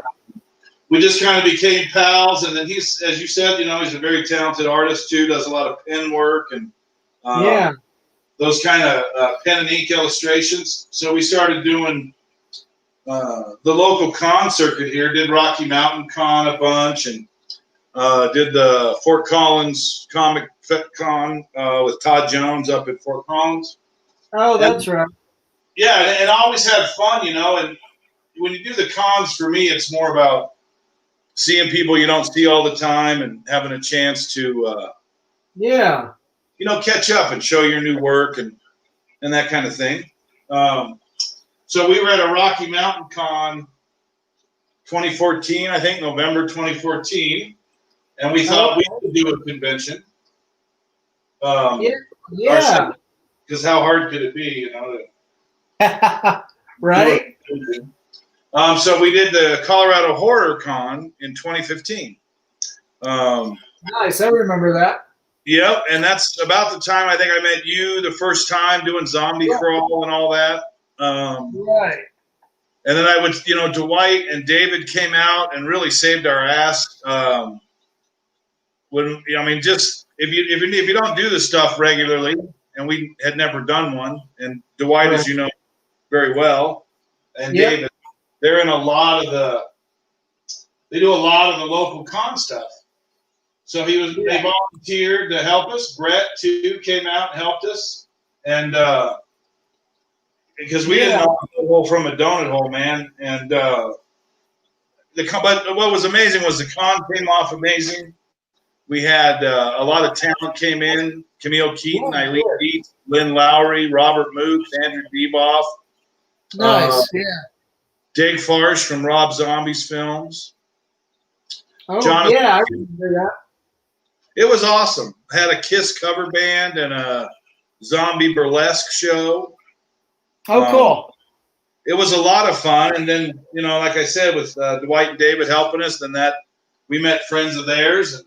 we just kind of became pals. And then he's, as you said, he's a very talented artist too, does a lot of pen work and those kind of pen and ink illustrations. So we started doing the local con circuit here, did Rocky Mountain Con a bunch, and did the Fort Collins Comic Con with Todd Jones up at Fort Collins. Oh, that's right. Yeah, and I always had fun, and when you do the cons, for me, it's more about seeing people you don't see all the time and having a chance to, catch up and show your new work and that kind of thing. So we were at a Rocky Mountain Con 2014, I think, November 2014. And we thought we could do a convention. Yeah. Because how hard could it be, Right? So we did the Colorado Horror Con in 2015. Nice. I remember that. Yep, and that's about the time I think I met you the first time doing zombie crawl and all that. Right. And then I would, Dwight and David came out and really saved our ass. Just if you don't do this stuff regularly, and we had never done one, and Dwight, as you know very well, and David, they're in a lot of they do a lot of the local con stuff. So they volunteered to help us. Brett too came out and helped us, and because we didn't know a hole from a donut hole, man. And but what was amazing was the con came off amazing. We had a lot of talent came in: Camille Keaton, Eileen Dietz, Lynn Lowry, Robert Mooks, Andrew Deboff. Nice, Dig Farsh from Rob Zombie's films. Oh, Jonathan, I remember that. It was awesome. I had a Kiss cover band and a zombie burlesque show. Oh, cool. It was a lot of fun. And then, like I said, with Dwight and David helping us, then we met friends of theirs. And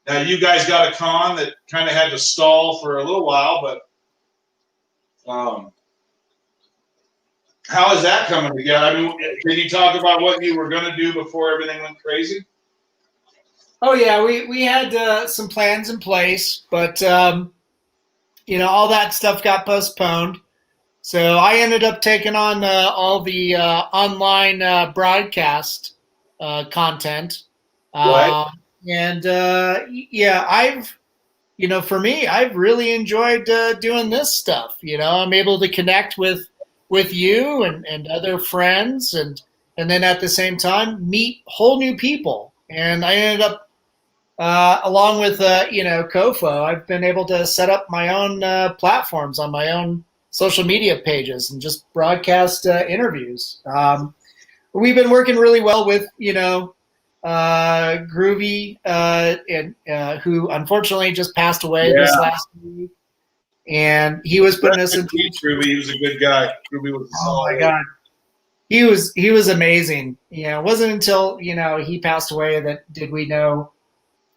now you guys got a con that kind of had to stall for a little while, but how is that coming together? I mean, can you talk about what you were going to do before everything went crazy? Oh, yeah, we had some plans in place, but, all that stuff got postponed. So I ended up taking on all the online broadcast content. Right. For me, I've really enjoyed doing this stuff. I'm able to connect with you and other friends and then at the same time meet whole new people. And I ended up, along with, COFOH, I've been able to set up my own platforms on my own social media pages and just broadcast interviews. We've been working really well with, Groovy, who unfortunately just passed away this last week. And he was putting us in. Groovy, he was a good guy. Groovy was. Oh my God, he was amazing. It wasn't until he passed away that did we know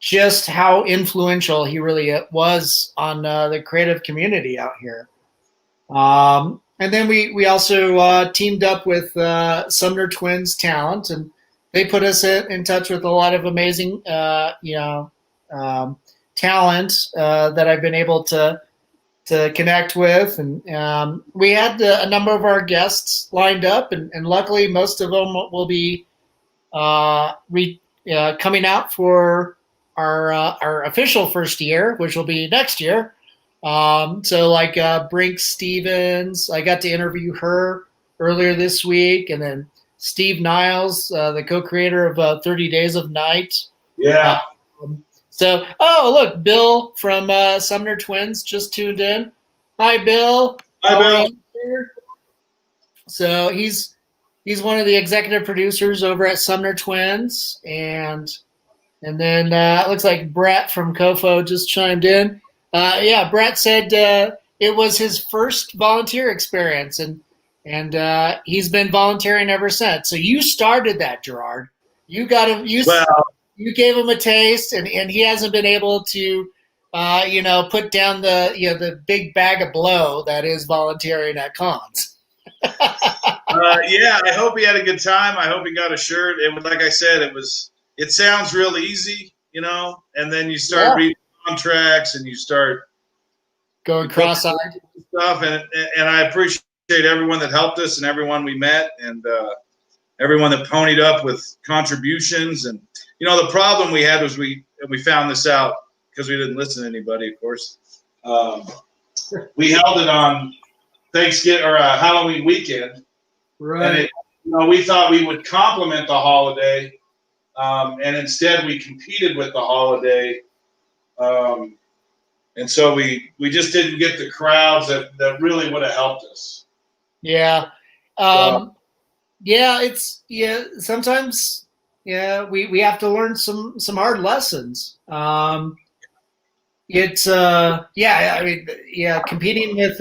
just how influential he really was on the creative community out here. And then we also teamed up with Sumner Twins Talent, and they put us in touch with a lot of amazing talent that I've been able to connect with. And we had a number of our guests lined up, and luckily most of them will be coming out for our official first year, which will be next year. So like Brink Stevens, I got to interview her earlier this week, and then Steve Niles, the co-creator of 30 Days of Night. Yeah. Look, Bill from Sumner Twins just tuned in. Hi, Bill. Hi, Bill. So he's one of the executive producers over at Sumner Twins, and then it looks like Brett from COFOH just chimed in. Brett said it was his first volunteer experience, and he's been volunteering ever since. So you started that, Gerard. You got him. You gave him a taste, and he hasn't been able to, put down the big bag of blow that is volunteering at cons. I hope he had a good time. I hope he got a shirt. Like I said, it sounds real easy, and then you start reading contracts and you start going cross-eyed stuff. And I appreciate everyone that helped us and everyone we met and everyone that ponied up with contributions. And, the problem we had was we found this out because we didn't listen to anybody, of course. We held it on Thanksgiving or Halloween weekend. Right. And we thought we would complement the holiday. And instead we competed with the holiday. And so we just didn't get the crowds that really would have helped us. Yeah. Sometimes we have to learn some hard lessons. Competing with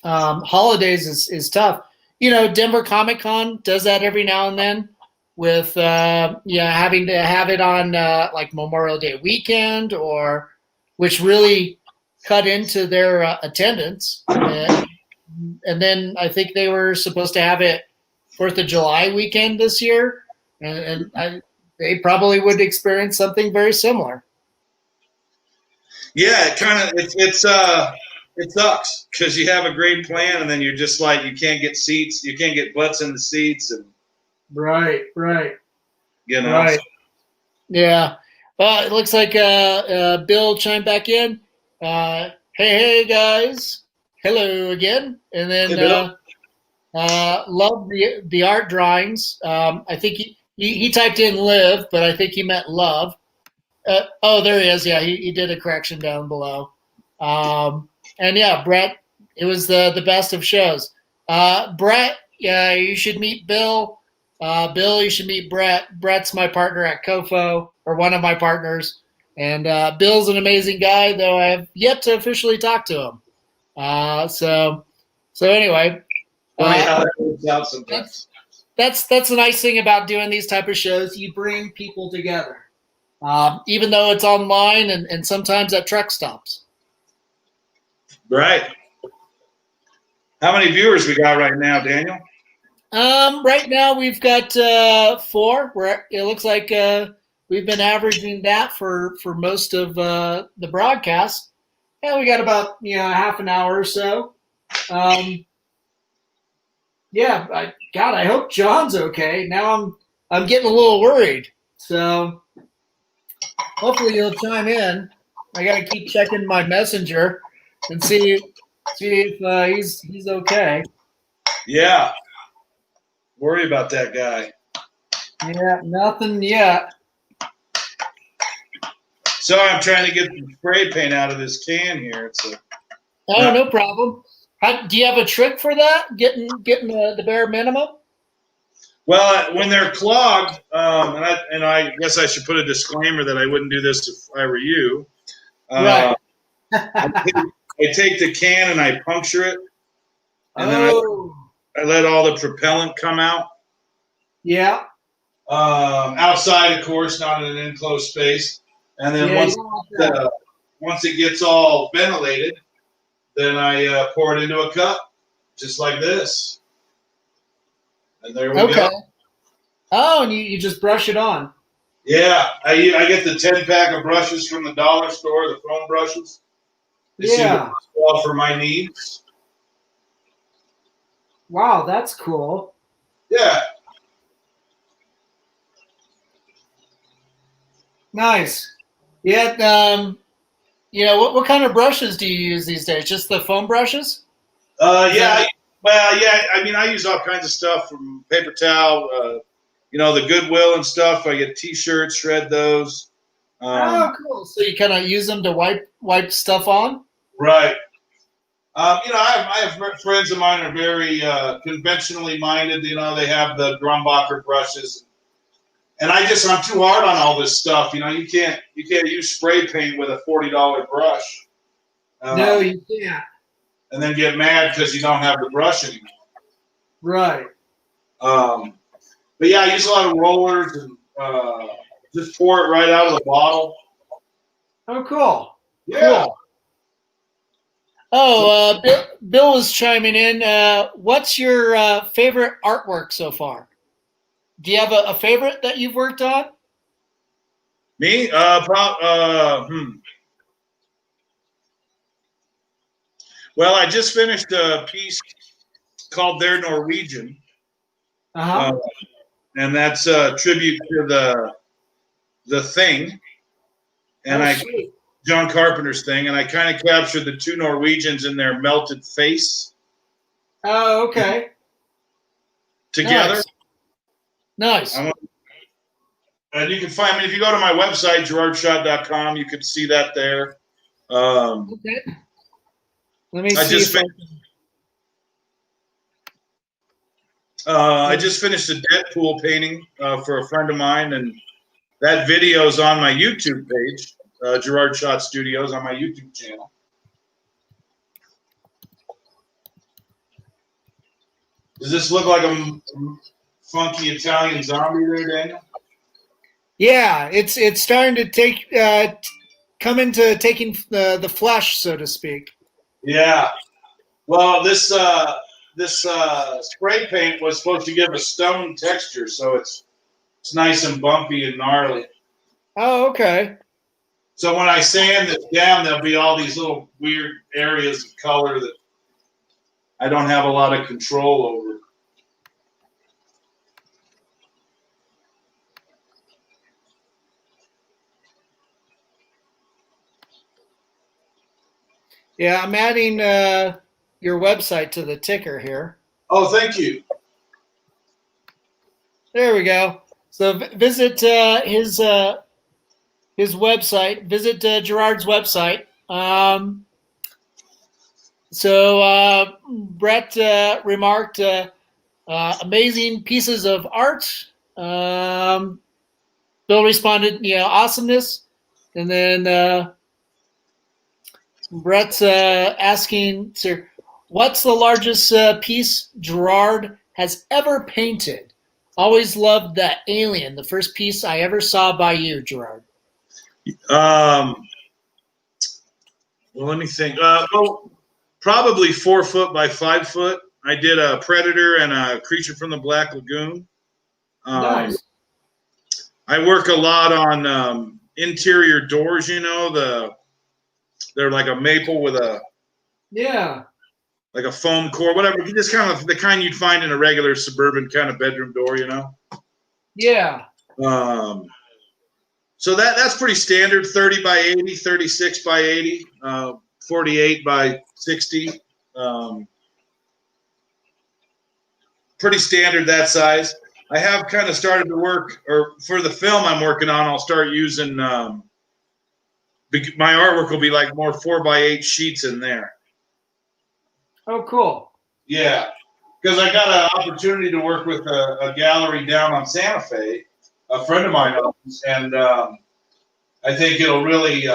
holidays is tough. You know, Denver Comic Con does that every now and then with having to have it on like Memorial Day weekend, or which really cut into their attendance. And then I think they were supposed to have it 4th of July weekend this year, and they probably would experience something very similar. Yeah, it sucks because you have a great plan and then you're just like, you can't get seats, you can't get butts in the seats, and Right. you know. Right. Yeah. Well, it looks like Bill chimed back in. Hey guys, hello again. And then love the art drawings. I think he typed in live, but I think he meant love. Oh, there he is. Yeah, he did a correction down below. And yeah, Brett, it was the best of shows. Brett, yeah, you should meet Bill. Bill, you should meet Brett. Brett's my partner at COFOH, or one of my partners. And Bill's an amazing guy, though I have yet to officially talk to him. So anyway. Funny how that works out sometimes. That's the nice thing about doing these type of shows. You bring people together. Even though it's online and sometimes at truck stops. Right. How many viewers we got right now, Daniel? Right now we've got 4. Where it looks like we've been averaging that for most of the broadcast. Yeah, we got about half an hour or so. Yeah, I hope John's okay. Now I'm getting a little worried. So hopefully he'll chime in. I gotta keep checking my messenger and see if he's okay. Yeah. Worry about that guy. Yeah, nothing yet. Sorry, I'm trying to get the spray paint out of this can here. No problem. Do you have a trick for that? Getting the bare minimum? Well, when they're clogged, and I guess I should put a disclaimer that I wouldn't do this if I were you. Right. I take the can and I puncture it, and then I let all the propellant come out. Yeah. Outside, of course, not in an enclosed space. And then once it gets all ventilated, then I pour it into a cup, just like this. And there we go. Oh, and you just brush it on. Yeah, I get the 10-pack of brushes from the dollar store, the foam brushes. They seem to work well for my needs. Wow, that's cool. Yeah. Nice. Yeah. What kind of brushes do you use these days? Just the foam brushes? Yeah. I mean, I use all kinds of stuff from paper towel, the Goodwill and stuff. I get T-shirts, shred those. Cool. So you kind of use them to wipe stuff on? Right. I have friends of mine are very conventionally minded. They have the Grumbacher brushes. And I'm too hard on all this stuff. You can't use spray paint with a $40 brush. No, you can't. And then get mad because you don't have the brush anymore. Right. But yeah, I use a lot of rollers and just pour it right out of the bottle. Oh, cool. Yeah. Cool. Oh, Bill was chiming in. What's your favorite artwork so far? Do you have a favorite that you've worked on? Me? Well, I just finished a piece called "They're Norwegian," and that's a tribute to the Thing, and John Carpenter's Thing, and I kind of captured the 2 Norwegians in their melted face. Oh, okay. Together. Nice. And you can find me if you go to my website, gerardschott.com. You can see that there. Okay. Let me see. I just finished a Deadpool painting for a friend of mine, and that video is on my YouTube page, Gerard Schott Studios, on my YouTube channel. Does this look like a funky Italian zombie there, Daniel? Yeah, it's starting to come into taking the flesh, so to speak. Yeah. Well, this spray paint was supposed to give a stone texture, so it's nice and bumpy and gnarly. Oh, okay. So when I sand this down, there'll be all these little weird areas of color that I don't have a lot of control over. Yeah, I'm adding your website to the ticker here. Oh, thank you. There we go. So visit his website. Visit Gerard's website. Brett remarked, amazing pieces of art. Bill responded, awesomeness. And then Brett's asking, sir, what's the largest piece Gerard has ever painted? Always loved that Alien, the first piece I ever saw by you, Gerard. Well, let me think. Probably 4 foot by 5 foot. I did a Predator and a Creature from the Black Lagoon. Nice. I work a lot on interior doors. They're like a maple with a like a foam core, whatever. Just kind of the kind you'd find in a regular suburban kind of bedroom door, Yeah. So that's pretty standard. 30 by 80, 36 by 80, 48 by 60. Pretty standard that size. I have kind of started to work, or for the film I'm working on, I'll start using. My artwork will be like more 4 by 8 sheets in there. Oh, cool. Yeah, because I got an opportunity to work with a gallery down on Santa Fe, a friend of mine owns, and I think it'll really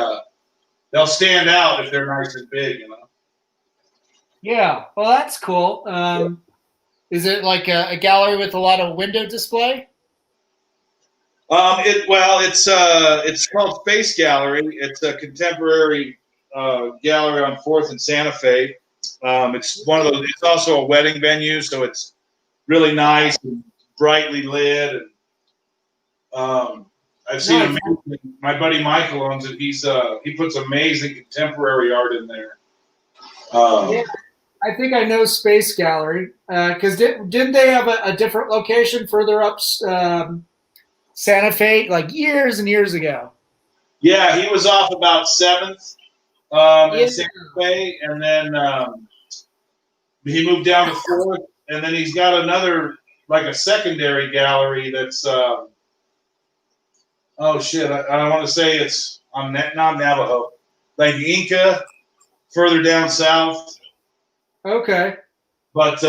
they'll stand out if they're nice and big, Yeah, well, that's cool. Is it like a gallery with a lot of window display? It's called Space Gallery. It's a contemporary gallery on 4th and Santa Fe. It's one of those. It's also a wedding venue, so it's really nice and brightly lit. And I've seen amazing. My buddy Michael owns it. He puts amazing contemporary art in there. Yeah, I think I know Space Gallery because didn't they have a different location further up Santa Fe like years and years ago? Yeah, he was off about 7th in Santa Fe, and then he moved down to 4th, and then he's got another like a secondary gallery that's. Oh shit! I want to say it's on not Navajo, like Inca, further down south. Okay. But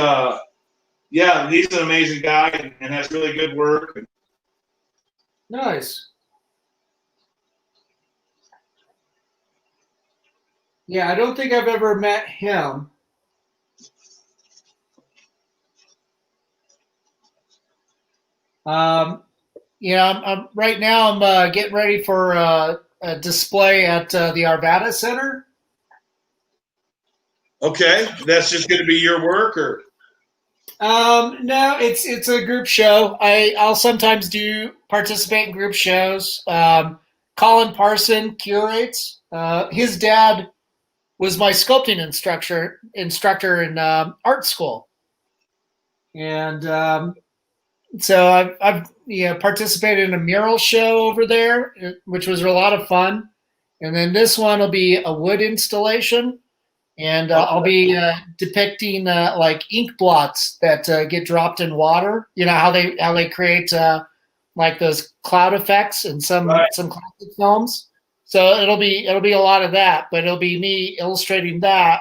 yeah, he's an amazing guy and has really good work. Nice. Yeah, I don't think I've ever met him. I'm right now. I'm getting ready for a display at the Arvada Center. Okay, that's just going to be your work, or? No, it's a group show. I'll sometimes participate in group shows. Colin Parson curates. His dad was my sculpting instructor in art school, and so I've participated in a mural show over there, which was a lot of fun. And then this one will be a wood installation. And I'll be depicting like ink blots that get dropped in water. You know how they create like those cloud effects in some classic films. So it'll be a lot of that, but it'll be me illustrating that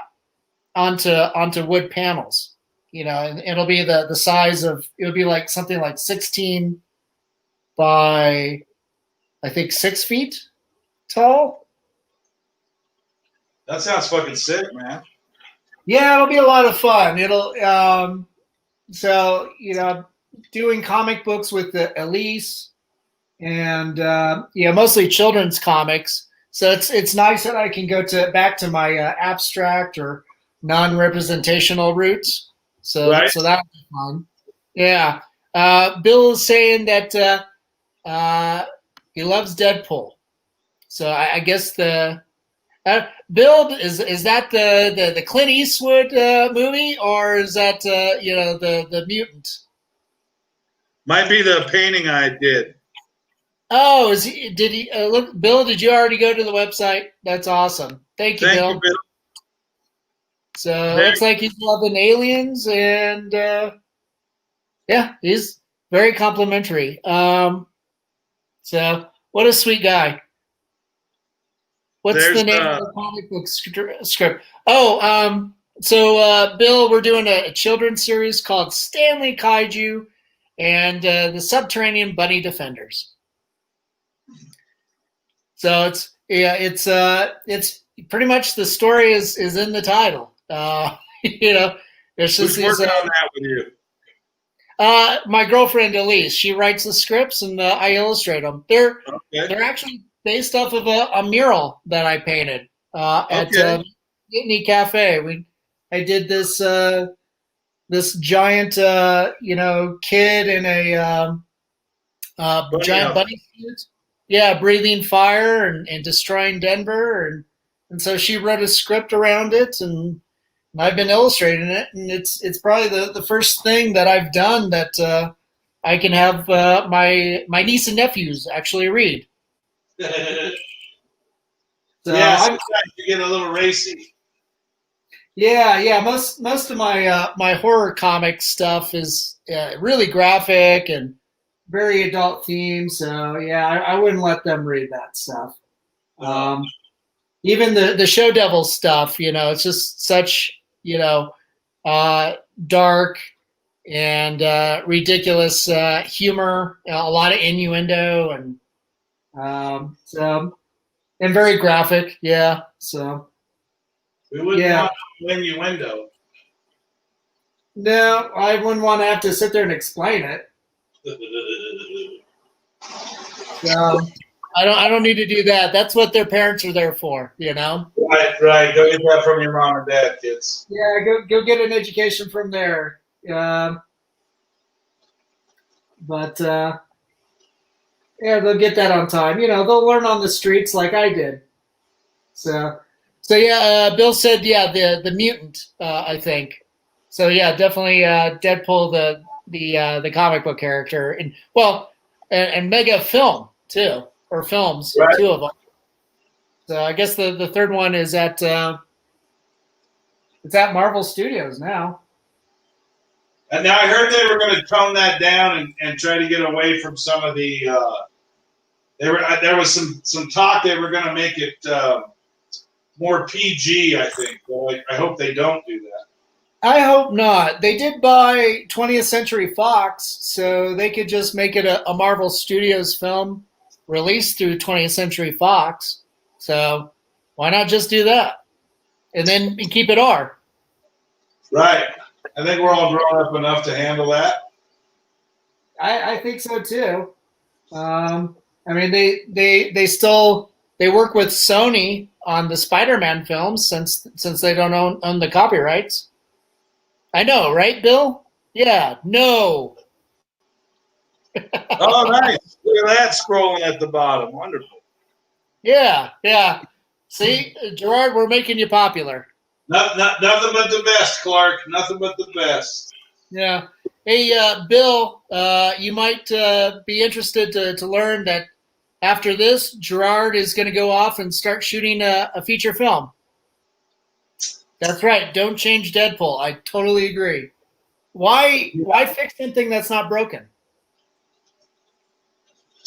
onto wood panels. And it'll be the size of, it'll be like something like 16 by I think 6 feet tall. That sounds fucking sick, man. Yeah, it'll be a lot of fun. It'll, so doing comic books with Elise, and mostly children's comics. So it's nice that I can go back to my abstract or non-representational roots. So Right. so that'll be fun. Yeah. Bill is saying that he loves Deadpool. So I guess the Bill is that the Clint Eastwood movie, or is that the mutant? Might be the painting I did. Oh, did he look? Bill, did you already go to the website? That's awesome. Thank you, Thank Bill. you, Bill. So it looks like he's loving aliens, and yeah, he's very complimentary. So what a sweet guy. What's the name of the comic book script? Oh, so Bill, we're doing a children's series called Stanley Kaiju and the Subterranean Bunny Defenders. So it's pretty much the story is in the title. It's just who's working on that with you? My girlfriend Elise. She writes the scripts and I illustrate them. They're actually based off of a mural that I painted at Whitney Cafe. I did this giant kid in a giant bunny suit. Yeah, breathing fire and destroying Denver, and so she wrote a script around it, and I've been illustrating it, and it's probably the first thing that I've done that I can have my niece and nephews actually read. So yeah, sometimes you get a little racy. Yeah. Most of my horror comic stuff is really graphic and very adult themed. So yeah, I wouldn't let them read that stuff. Even the Show Devil stuff, it's just such dark and ridiculous humor, a lot of innuendo, and and very graphic. Yeah, so we wouldn't want innuendo. No, I wouldn't want to have to sit there and explain it. So I don't need to do that. That's what their parents are there for, Right. Go get that from your mom and dad, kids. Yeah, go get an education from there. But they'll get that on time. They'll learn on the streets like I did. So yeah. Bill said the mutant. I think. So yeah, definitely Deadpool, the comic book character, and Mega Film too, or films, right. 2 of them. So I guess the third one is at it's at Marvel Studios now. And now I heard they were going to tone that down and try to get away from some of the. There was some talk they were going to make it more PG. I think. Well, I hope they don't do that. I hope not. They did buy 20th Century Fox, so they could just make it a Marvel Studios film released through 20th Century Fox. So why not just do that? And then keep it R. Right. I think we're all grown up enough to handle that. I think so too. I mean, they work with Sony on the Spider-Man films since they don't own the copyrights. I know, right, Bill? Yeah, no. Oh, nice. Look at that scrolling at the bottom. Wonderful. Yeah. See, Gerard, we're making you popular. Nothing but the best, Clark. Nothing but the best. Yeah. Hey, Bill, you might be interested to learn that after this, Gerard is going to go off and start shooting a feature film. That's right. Don't change Deadpool. I totally agree. Why fix something that's not broken?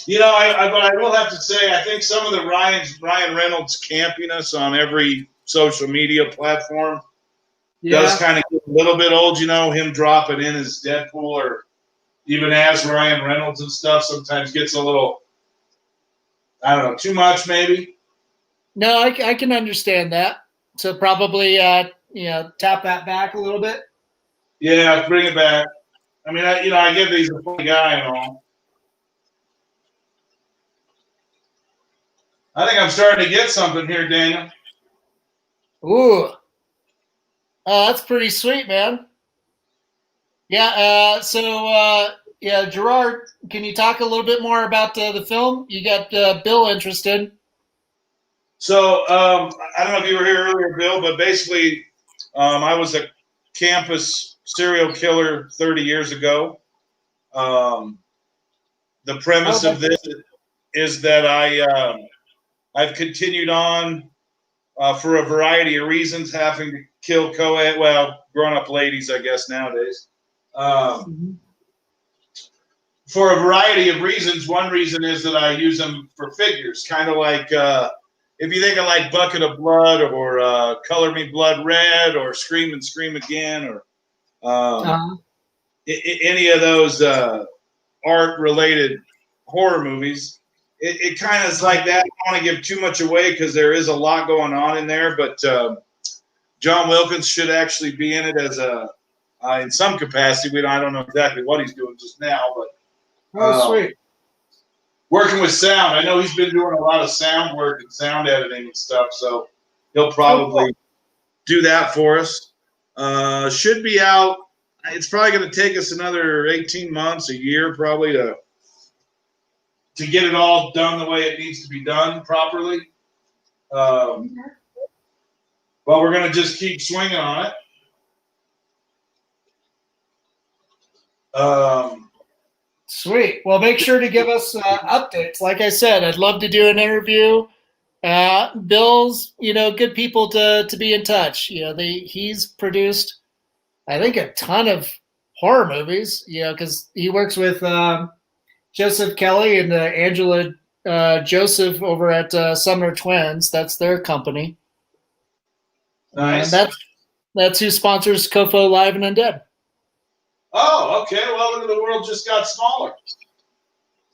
I will have to say, I think some of the Ryan Reynolds campiness on every social media platform does kind of get a little bit old. Him dropping in as Deadpool or even as Ryan Reynolds and stuff sometimes gets a little, I don't know, too much maybe. No, I can understand that. So probably tap that back a little bit. Yeah, bring it back. I mean, I get that he's a funny guy and all. I think I'm starting to get something here, Daniel. Ooh. That's pretty sweet, man. Yeah. Yeah, Gerard, can you talk a little bit more about the film? You got Bill interested. So I don't know if you were here earlier, Bill, but basically, I was a campus serial killer 30 years ago. The premise of this is that I've continued on for a variety of reasons, having to kill co-ed, grown-up ladies, I guess, nowadays. For a variety of reasons. One reason is that I use them for figures, kind of like if you think of like Bucket of Blood or Color Me Blood Red or Scream and Scream Again or any of those art-related horror movies. It kind of is like that. I don't want to give too much away because there is a lot going on in there, but John Wilkins should actually be in it as in some capacity. I don't know exactly what he's doing just now, but sweet. Working with sound. I know he's been doing a lot of sound work and sound editing and stuff, so he'll probably do that for us. Should be out. It's probably going to take us another 18 months, a year probably to get it all done the way it needs to be done properly. Well, we're going to just keep swinging on it. Sweet. Well, make sure to give us updates. Like I said, I'd love to do an interview. Bill's, good people to be in touch. He's produced, I think, a ton of horror movies. Because he works with Joseph Kelly and Angela Joseph over at Sumner Twins. That's their company. Nice. And that's who sponsors COFOH Live and Undead. Oh, okay. Well, the world just got smaller.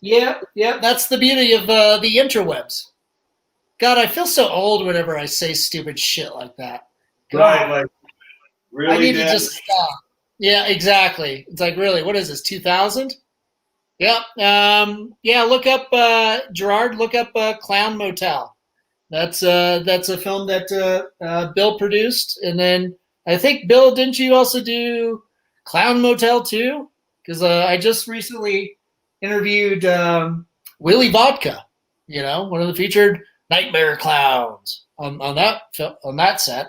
Yeah. That's the beauty of the interwebs. God, I feel so old whenever I say stupid shit like that. Right, like really. I need to just stop. Yeah, exactly. It's like, really, what is this? 2000? Yeah. Look up Gerard. Look up Clown Motel. That's a film that Bill produced, and then I think Bill, didn't you also do Clown Motel too? Because I just recently interviewed Willy Vodka, one of the featured nightmare clowns on that set.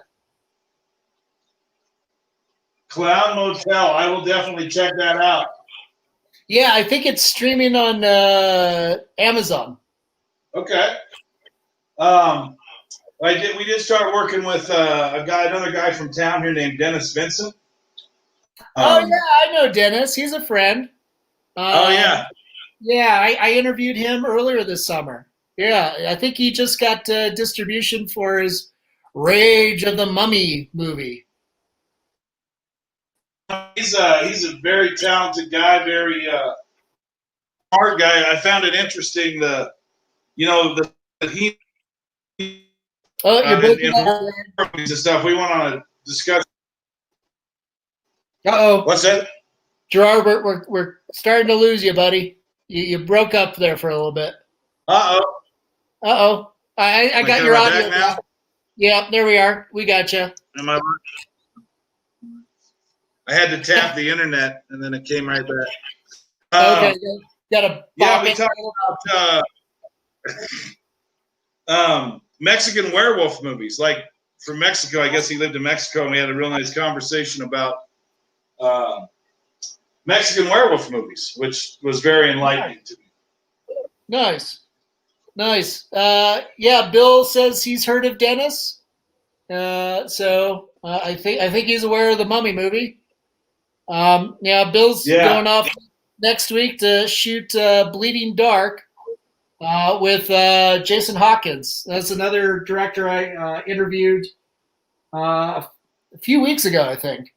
Clown Motel. I will definitely check that out. Yeah, I think it's streaming on Amazon. Okay. We did start working with another guy from town here named Dennis Vincent. I know Dennis. He's a friend. Yeah. Yeah, I interviewed him earlier this summer. Yeah, I think he just got distribution for his Rage of the Mummy movie. He's a very talented guy, very smart guy. I found it interesting that he you're breaking up and stuff. We went on a discussion. Uh-oh. What's that? Gerard, we're starting to lose you, buddy. You broke up there for a little bit. Uh-oh. I got your audio now. Yeah, there we are. We got you. Am I? I had to tap the internet, and then it came right back. Okay, got a we talked about Mexican werewolf movies. Like, from Mexico, I guess he lived in Mexico, and we had a real nice conversation about Mexican werewolf movies, which was very enlightening to me. Nice. Bill says he's heard of Dennis. So I think he's aware of the Mummy movie. Bill's going off next week to shoot Bleeding Dark with Jason Hawkins. That's another director I interviewed a few weeks ago, I think.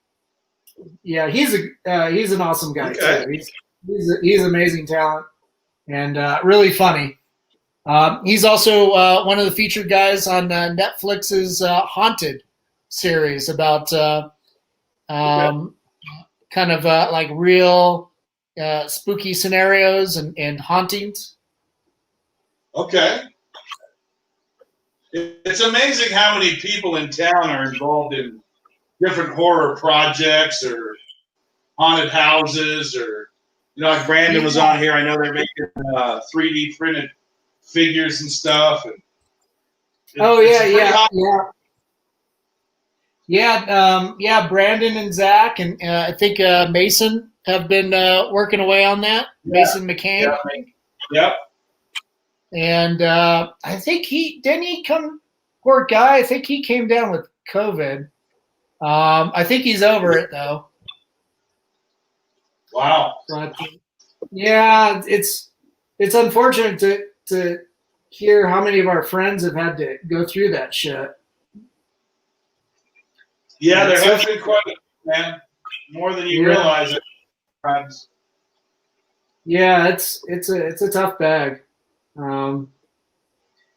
Yeah, he's an awesome guy too. He's amazing talent and really funny. He's also one of the featured guys on Netflix's Haunted series about kind of like real spooky scenarios and hauntings. Okay. It's amazing how many people in town are involved in different horror projects or haunted houses, or like Brandon was on here. I know they're making 3D printed figures and stuff. And yeah. Brandon and Zach and I think Mason have been working away on that. Yeah. Mason McCain. Yep. And I think he come. Poor guy. I think he came down with COVID. I think he's over it though. Wow. But, yeah, it's unfortunate to hear how many of our friends have had to go through that shit. Yeah, there has been quite a man, more than you realize. Yeah, it's a tough bag.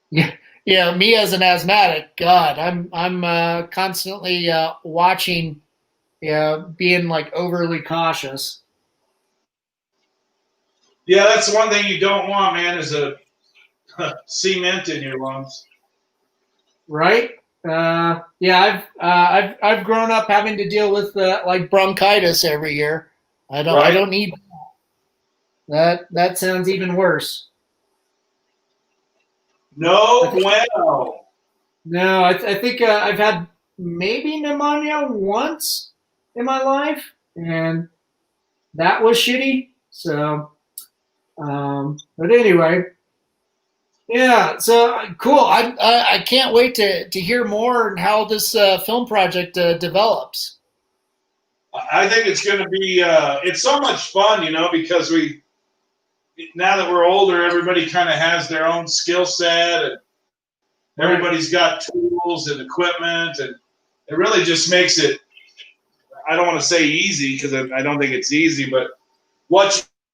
Yeah, me as an asthmatic, God, I'm constantly watching, being like overly cautious. Yeah, that's one thing you don't want, man, is a cement in your lungs. Right? Yeah, I've grown up having to deal with like bronchitis every year. I don't need that. That sounds even worse. No, bueno. No, I think I've had maybe pneumonia once in my life, and that was shitty. So, but anyway, yeah. So cool. I can't wait to hear more and how this film project develops. I think it's going to be it's so much fun, because now that we're older, everybody kind of has their own skill set, and everybody's got tools and equipment, and it really just makes it, I don't want to say easy, because I don't think it's easy, but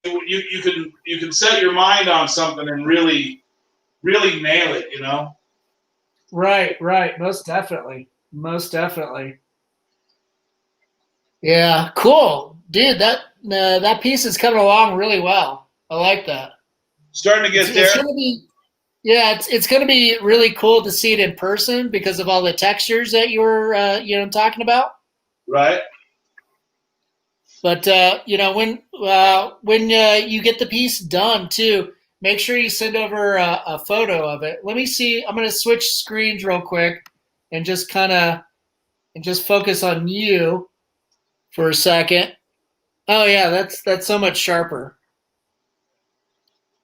you can set your mind on something and really nail it, Right. Most definitely. Yeah, cool. Dude, that piece is coming along really well. I like that. Starting to get there. It's going to be really cool to see it in person because of all the textures that you were, talking about. Right. But when you get the piece done too, make sure you send over a photo of it. Let me see. I'm going to switch screens real quick and just focus on you for a second. Oh yeah, that's so much sharper.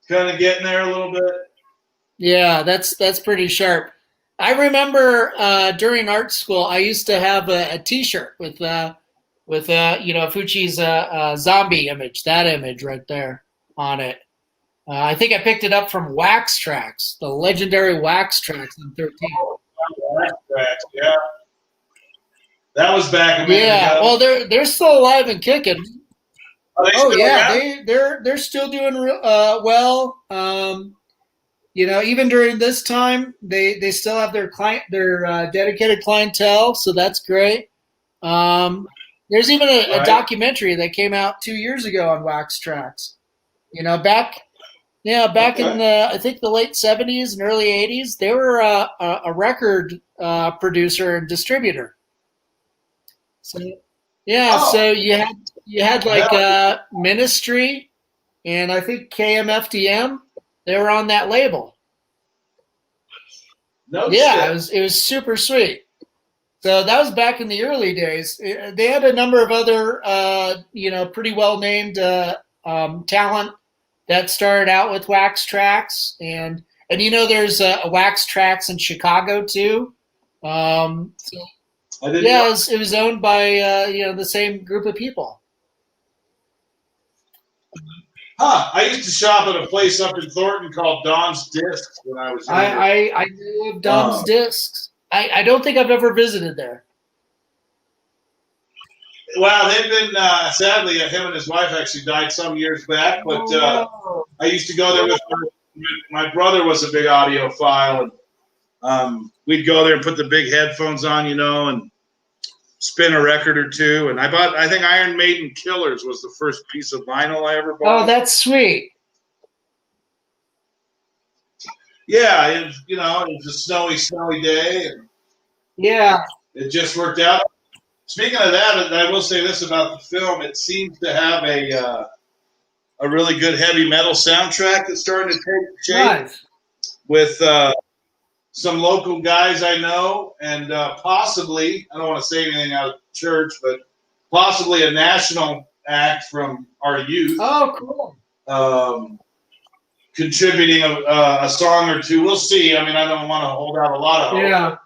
Kind of getting there a little bit. Yeah, that's pretty sharp. I remember during art school, I used to have a T-shirt with Fucci's zombie image, that image right there on it. I think I picked it up from Wax Trax, the legendary Wax Trax in 13. Wax Trax, yeah. That was back a minute ago. Well, they're still alive and kicking. Around? They're still doing well. Even during this time, they still have their dedicated clientele, so that's great. There's even a documentary that came out 2 years ago on Wax Trax. Back in I think the late 70s and early 80s, they were a record producer and distributor. So so you had like Ministry and I think KMFDM. They were on that label. It was super sweet. So that was back in the early days. They had a number of other pretty well named talent that started out with Wax Trax, and there's a Wax Trax in Chicago too. It was owned by the same group of people. I used to shop at a place up in Thornton called Don's Discs when I was younger. I knew of Don's Discs. I don't think I've ever visited there. Well, they've been sadly, him and his wife actually died some years back, but I used to go there with my brother was a big audiophile, and we'd go there and put the big headphones on, and spin a record or two. And I think Iron Maiden Killers was the first piece of vinyl I ever bought. Oh, that's sweet. Yeah, it was a snowy day. And yeah. It just worked out. Speaking of that, I will say this about the film. It seems to have a really good heavy metal soundtrack that's starting to take shape. Nice. With some local guys I know, and possibly, I don't want to say anything out of church, but possibly a national act from our youth. Oh, cool. Contributing a song or two. We'll see. I mean, I don't want to hold out a lot of hope. Yeah.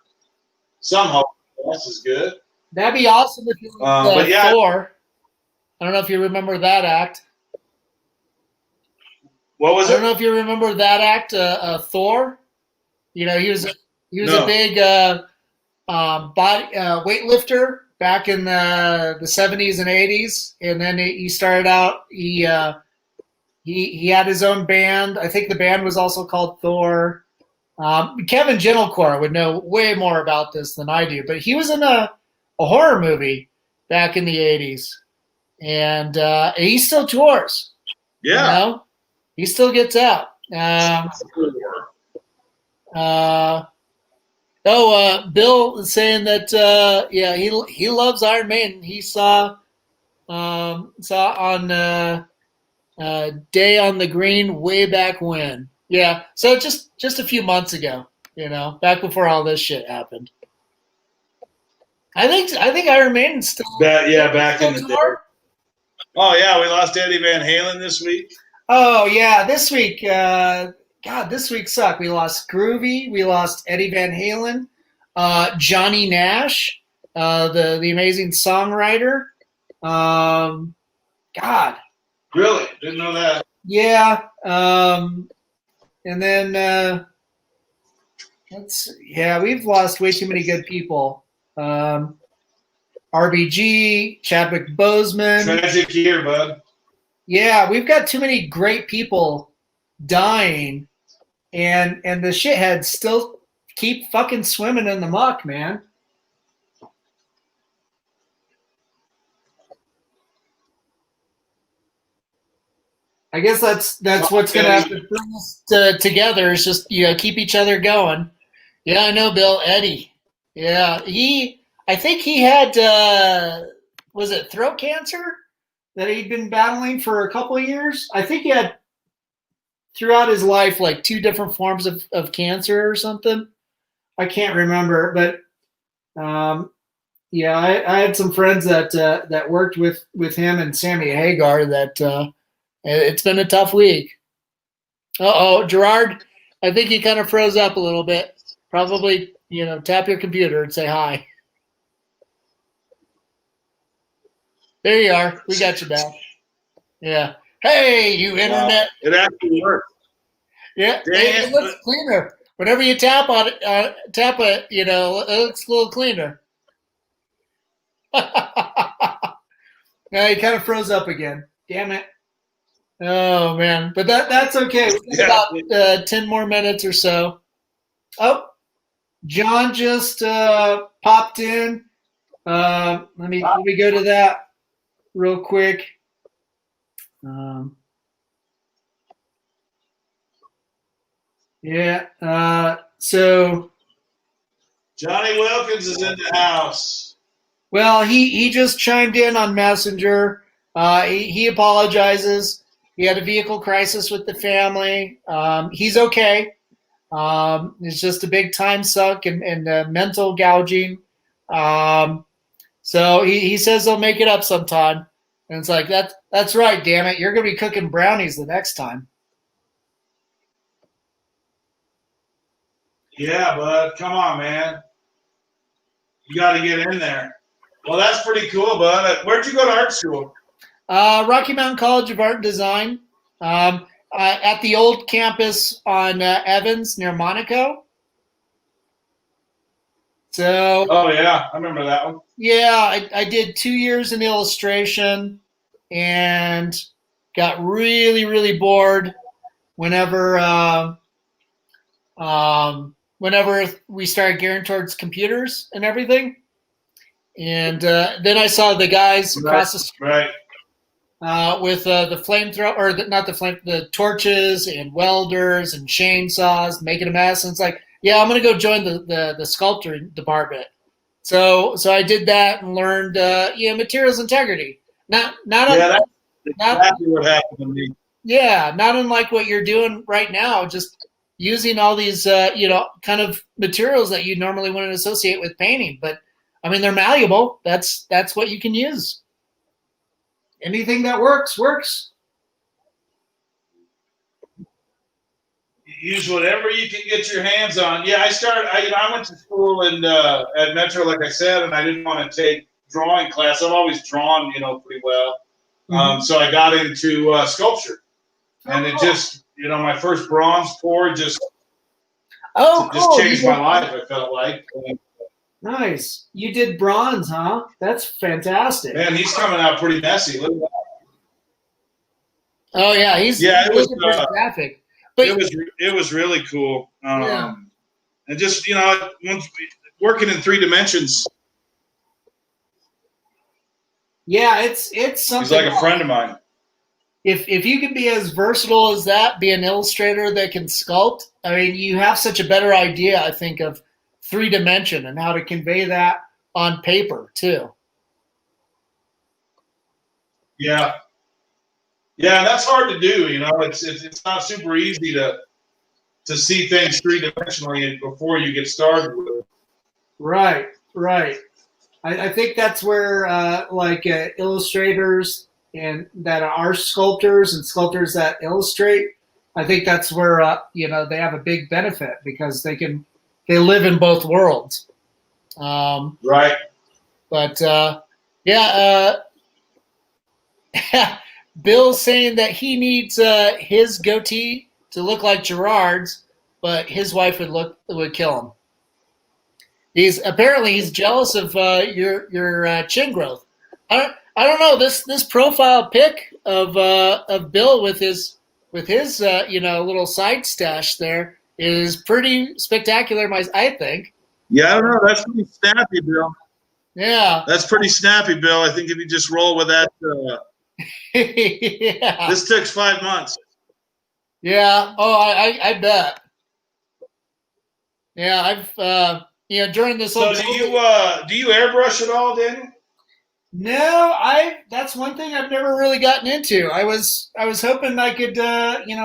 Some hope. This is good. That'd be awesome if you but yeah. Thor. I don't know if you remember that act. What was it? I don't know if you remember that act, Thor. He was a big body weightlifter back in the 70s and 80s, and then he started out. He had his own band. I think the band was also called Thor. Kevin Gentlecore would know way more about this than I do, but he was in a horror movie back in the 80s, and he still tours. Yeah. He still gets out. Bill is saying that he loves Iron Maiden. He saw on Day on the Green way back when. Yeah, so just a few months ago. Back before all this shit happened. I think Iron Maiden's still back in the day. Oh yeah, we lost Eddie Van Halen this week. Oh yeah, this week. This week sucked. We lost Groovy. We lost Eddie Van Halen. Johnny Nash, the amazing songwriter. Really? Didn't know that. Yeah. And then we've lost way too many good people. RBG, Chadwick Boseman. Tragic year, bud. Yeah, we've got too many great people dying, and the shitheads still keep fucking swimming in the muck, man. I guess that's what's gonna have to bring us together is just keep each other going. Yeah, I know, Bill. Eddie. Yeah, I think he had was it throat cancer that he'd been battling for a couple of years? I think he had throughout his life like 2 different forms of cancer or something. I can't remember, but I had some friends that worked with him and Sammy Hagar that it's been a tough week. Gerard, I think he kind of froze up a little bit. Probably, tap your computer and say hi. There you are. We got you back. Yeah. Hey, you internet. It actually worked. Yeah. It looks cleaner. Whenever you tap on it, it looks a little cleaner. Now he kind of froze up again. Damn it. Oh man, but that's okay. We got about 10 more minutes or so. Oh, John just popped in. Let me go to that real quick. So Johnny Wilkins is in the house. Well, he just chimed in on Messenger. He apologizes. He had a vehicle crisis with the family. He's okay. It's just a big time suck and mental gouging. So he says he'll make it up sometime. And it's like, that's right, damn it. You're going to be cooking brownies the next time. Yeah, bud. Come on, man. You got to get in there. Well, that's pretty cool, bud. Where'd you go to art school? Rocky Mountain College of Art and Design. At the old campus on Evans near Monaco. So. Oh yeah, I remember that one. Yeah, I did 2 years in illustration, and got really, really bored whenever we started gearing towards computers and everything. And then I saw the guys across the street Right. with the flamethrower, or not the flame, the torches and welders and chainsaws, making a mess. And it's like, yeah, I'm gonna go join the sculptor department. So I did that and learned materials integrity. Not Yeah, un- that's not exactly what happened to me. yeah, not unlike what you're doing right now, just using all these kind of materials that you normally wouldn't associate with painting. But I mean, they're malleable. That's what you can use. Anything that works works. Use whatever you can get your hands on. Yeah, I went to school at Metro, like I said, and I didn't want to take drawing class. I've always drawn, pretty well. So I got into sculpture, and it just, my first bronze pour just changed my life. I felt like. Nice. You did bronze, huh? That's fantastic. Man, he's coming out pretty messy. Look at that. Oh yeah, he's looking pretty graphic. But it was really cool. And just working in 3 dimensions. Yeah, it's something. He's like a friend of mine. If you can be as versatile as that, be an illustrator that can sculpt, I mean, you have such a better idea, I think, of 3-dimension and how to convey that on paper too. Yeah. Yeah, that's hard to do. It's not super easy to see things 3-dimensionally before you get started with it. Right. I think that's where illustrators and that are sculptors and sculptors that illustrate, I think that's where they have a big benefit because they live in both worlds. Right. But Bill's saying that he needs his goatee to look like Gerard's, but his wife would kill him. He's jealous of your chin growth. I don't know, this profile pic of Bill with his little side stash there is pretty spectacular, I think. Yeah, I don't know. That's pretty snappy, Bill. Yeah, that's pretty snappy, Bill. I think if you just roll with that. Yeah. This took 5 months. Yeah. Oh, I bet. Yeah, I've during this. So do you airbrush at all, Daniel? No, that's one thing I've never really gotten into. I was hoping I could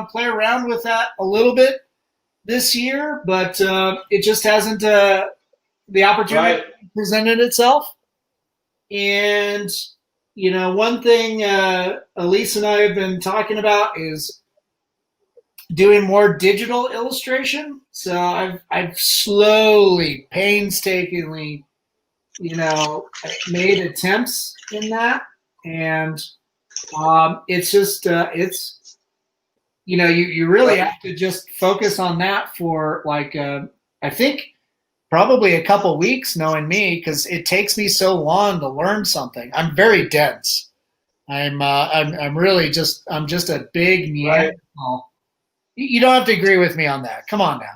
play around with that a little bit this year, but it just hasn't the opportunity presented itself. And one thing Elise and I have been talking about is doing more digital illustration. So I've slowly, painstakingly made attempts in that, and it's just you really have to just focus on that for I think probably a couple weeks, knowing me, because it takes me so long to learn something. I'm very dense. I'm really just a big Neanderthal. Right. You don't have to agree with me on that. Come on now.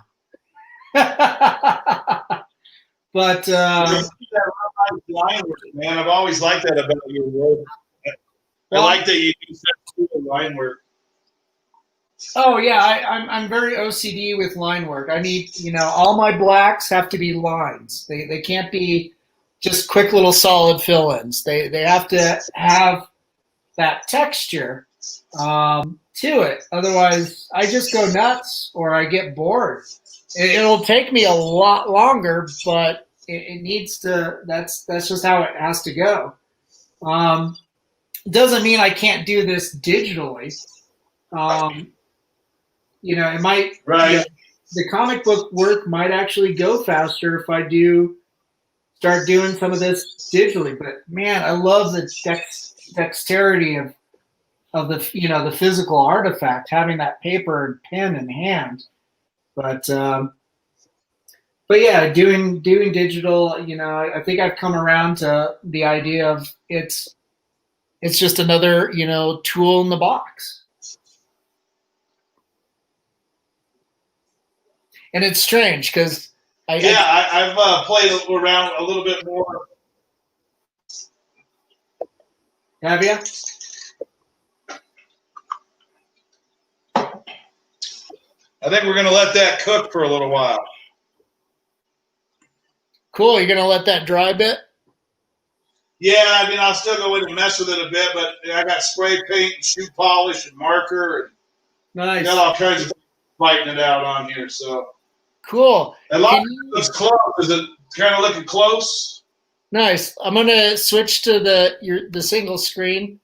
But line work, man, I've always liked that about your work. I like that you use that line work. Oh yeah, I'm very OCD with line work. I need all my blacks have to be lines. They can't be just quick little solid fill-ins. They have to have that texture to it. Otherwise, I just go nuts or I get bored. It'll take me a lot longer, but it needs to. That's just how it has to go. Doesn't mean I can't do this digitally. It might. Right. The comic book work might actually go faster if I do start doing some of this digitally. But man, I love the dexterity of the the physical artifact, having that paper and pen in hand. But yeah, doing digital, I think I've come around to the idea of it's just another, tool in the box. And it's strange because I've played around a little bit more Have you? I think we're going to let that cook for a little while. Cool. You're gonna let that dry a bit? Yeah, I mean, I'll still go in and mess with it a bit, but I got spray paint and shoe polish and marker and Nice. got all kinds of fighting it out on here. So cool. a lot of it's close. Is it kind of looking close? Nice. I'm gonna switch to the single screen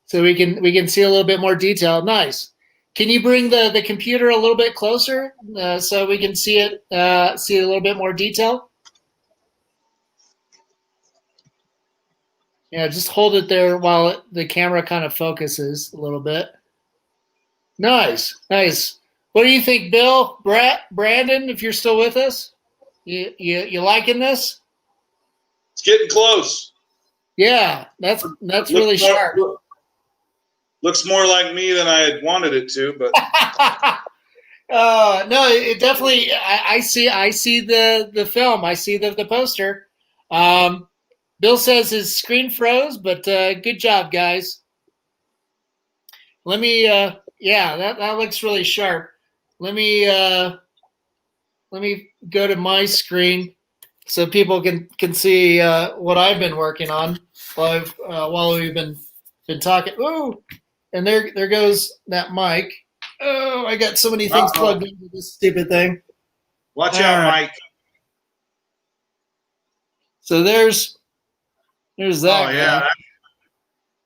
so we can see a little bit more detail. Nice. Can you bring the computer a little bit closer so we can see it see a little bit more detail? Yeah, just hold it there while the camera kind of focuses a little bit. Nice, nice. What do you think, Bill? Brandon, if you're still with us, you liking this? It's getting close. Yeah, that's really sharp. Looks more like me than I had wanted it to, but no, it definitely. I see the film. I see the poster. Bill says his screen froze, but good job, guys. Let me. Yeah, that looks really sharp. Let me go to my screen so people can see what I've been working on while we've been talking. Ooh, and there goes that mic. Oh, I got so many things plugged into this stupid thing. Watch out, Mike. So there's that. Oh yeah,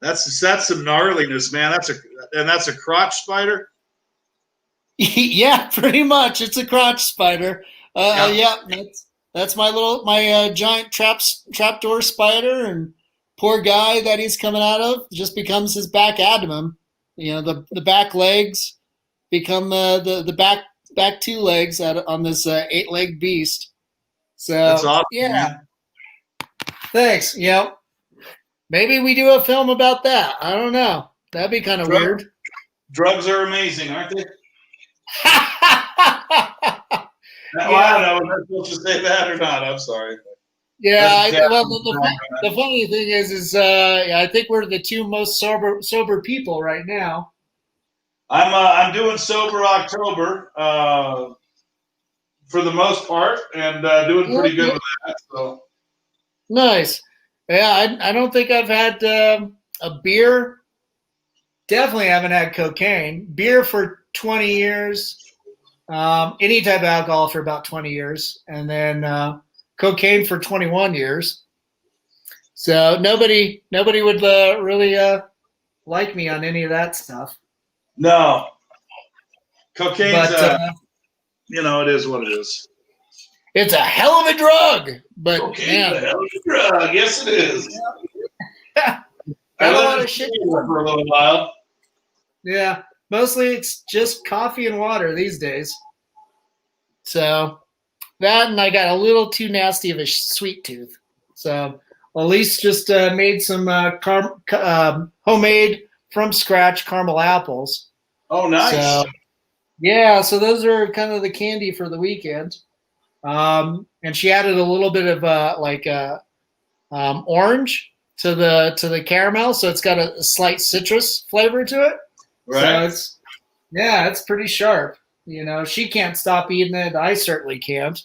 that's some gnarliness, man. That's a crotch spider. Yeah, pretty much. It's a crotch spider. Yeah, that's my giant trapdoor spider, and poor guy that he's coming out of just becomes his back abdomen. You know, the back legs become the back two legs on this 8-leg beast. So that's awesome, yeah. Man. Thanks. Yeah. Maybe we do a film about that. I don't know. That'd be kind of weird. Drugs are amazing, aren't they? Yeah. I don't know. Am I supposed to say that or not? I'm sorry. Yeah. The funny thing is I think we're the two most sober people right now. I'm doing sober October for the most part, and doing pretty good with that. So nice. Yeah, I don't think I've had a beer. Definitely haven't had cocaine. Beer for 20 years. Any type of alcohol for about 20 years, and then cocaine for 21 years. So nobody would really like me on any of that stuff. No, cocaine's it is what it is. It's a hell of a drug, but cocaine's a hell of a drug. Yes, it is. Yeah. I let it shit for a little while. Yeah, mostly it's just coffee and water these days. So that, and I got a little too nasty of a sweet tooth. So Elise just made some homemade from scratch caramel apples. Oh, nice. So, yeah, so those are kind of the candy for the weekend. And she added a little bit of orange to the caramel, so it's got a slight citrus flavor to it. Right. So it's pretty sharp. You know, she can't stop eating it. I certainly can't.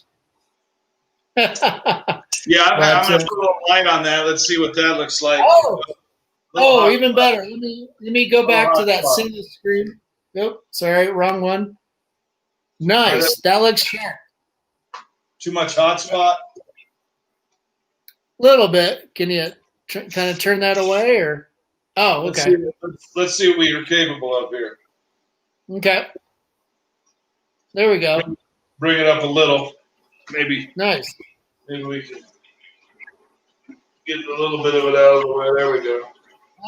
Yeah, I'm gonna put a little light on that. Let's see what that looks like. Oh, even better. Let me go back to that single screen. Nope, sorry, wrong one. Nice. That looks sharp. Too much hotspot? Little bit. Can you kind of turn that away, or? Oh, okay. Let's see what we are capable of here. Okay. There we go. Bring it up a little, maybe. Nice. Maybe we can get a little bit of it out of the way. There we go.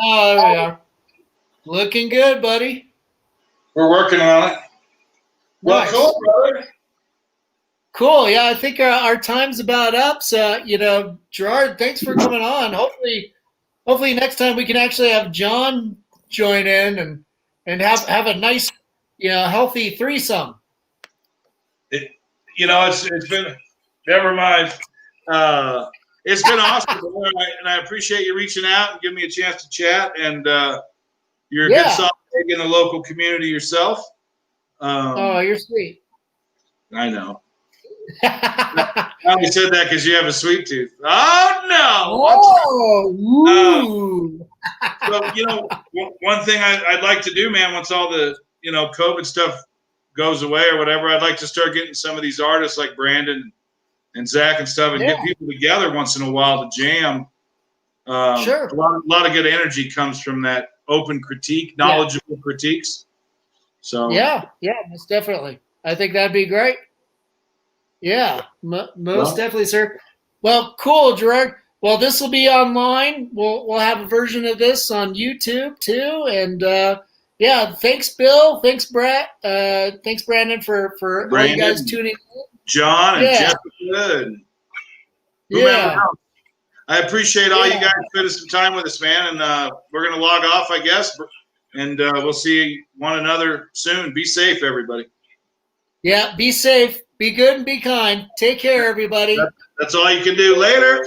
Oh, there we are. Looking good, buddy. We're working on it. Well, nice. cool, brother. Cool. Yeah, I think our time's about up. So, Gerard, thanks for coming on. Hopefully next time we can actually have John join in and have a nice, healthy threesome. It's been, never mind. It's been awesome, and I appreciate you reaching out and giving me a chance to chat. And you're a good solid egg in the local community yourself. Oh, you're sweet. I know. I only said that because you have a sweet tooth. Oh no! Oh, so one thing I'd like to do, man, once all the COVID stuff goes away or whatever, I'd like to start getting some of these artists like Brandon and Zach and stuff, and get people together once in a while to jam. Sure. A lot of good energy comes from that open critique, knowledgeable critiques. So yeah, most definitely. I think that'd be great. Yeah, most definitely, sir. Well, cool, Gerard. Well, this will be online. We'll have a version of this on YouTube too. And thanks, Bill. Thanks, Brett. Thanks, Brandon, for all you guys tuning in. John and Jessica and whomever else. I appreciate all you guys spending some time with us, man. And we're gonna log off, I guess. And we'll see one another soon. Be safe, everybody. Yeah, be safe. Be good and be kind. Take care, everybody. That's all you can do. Later.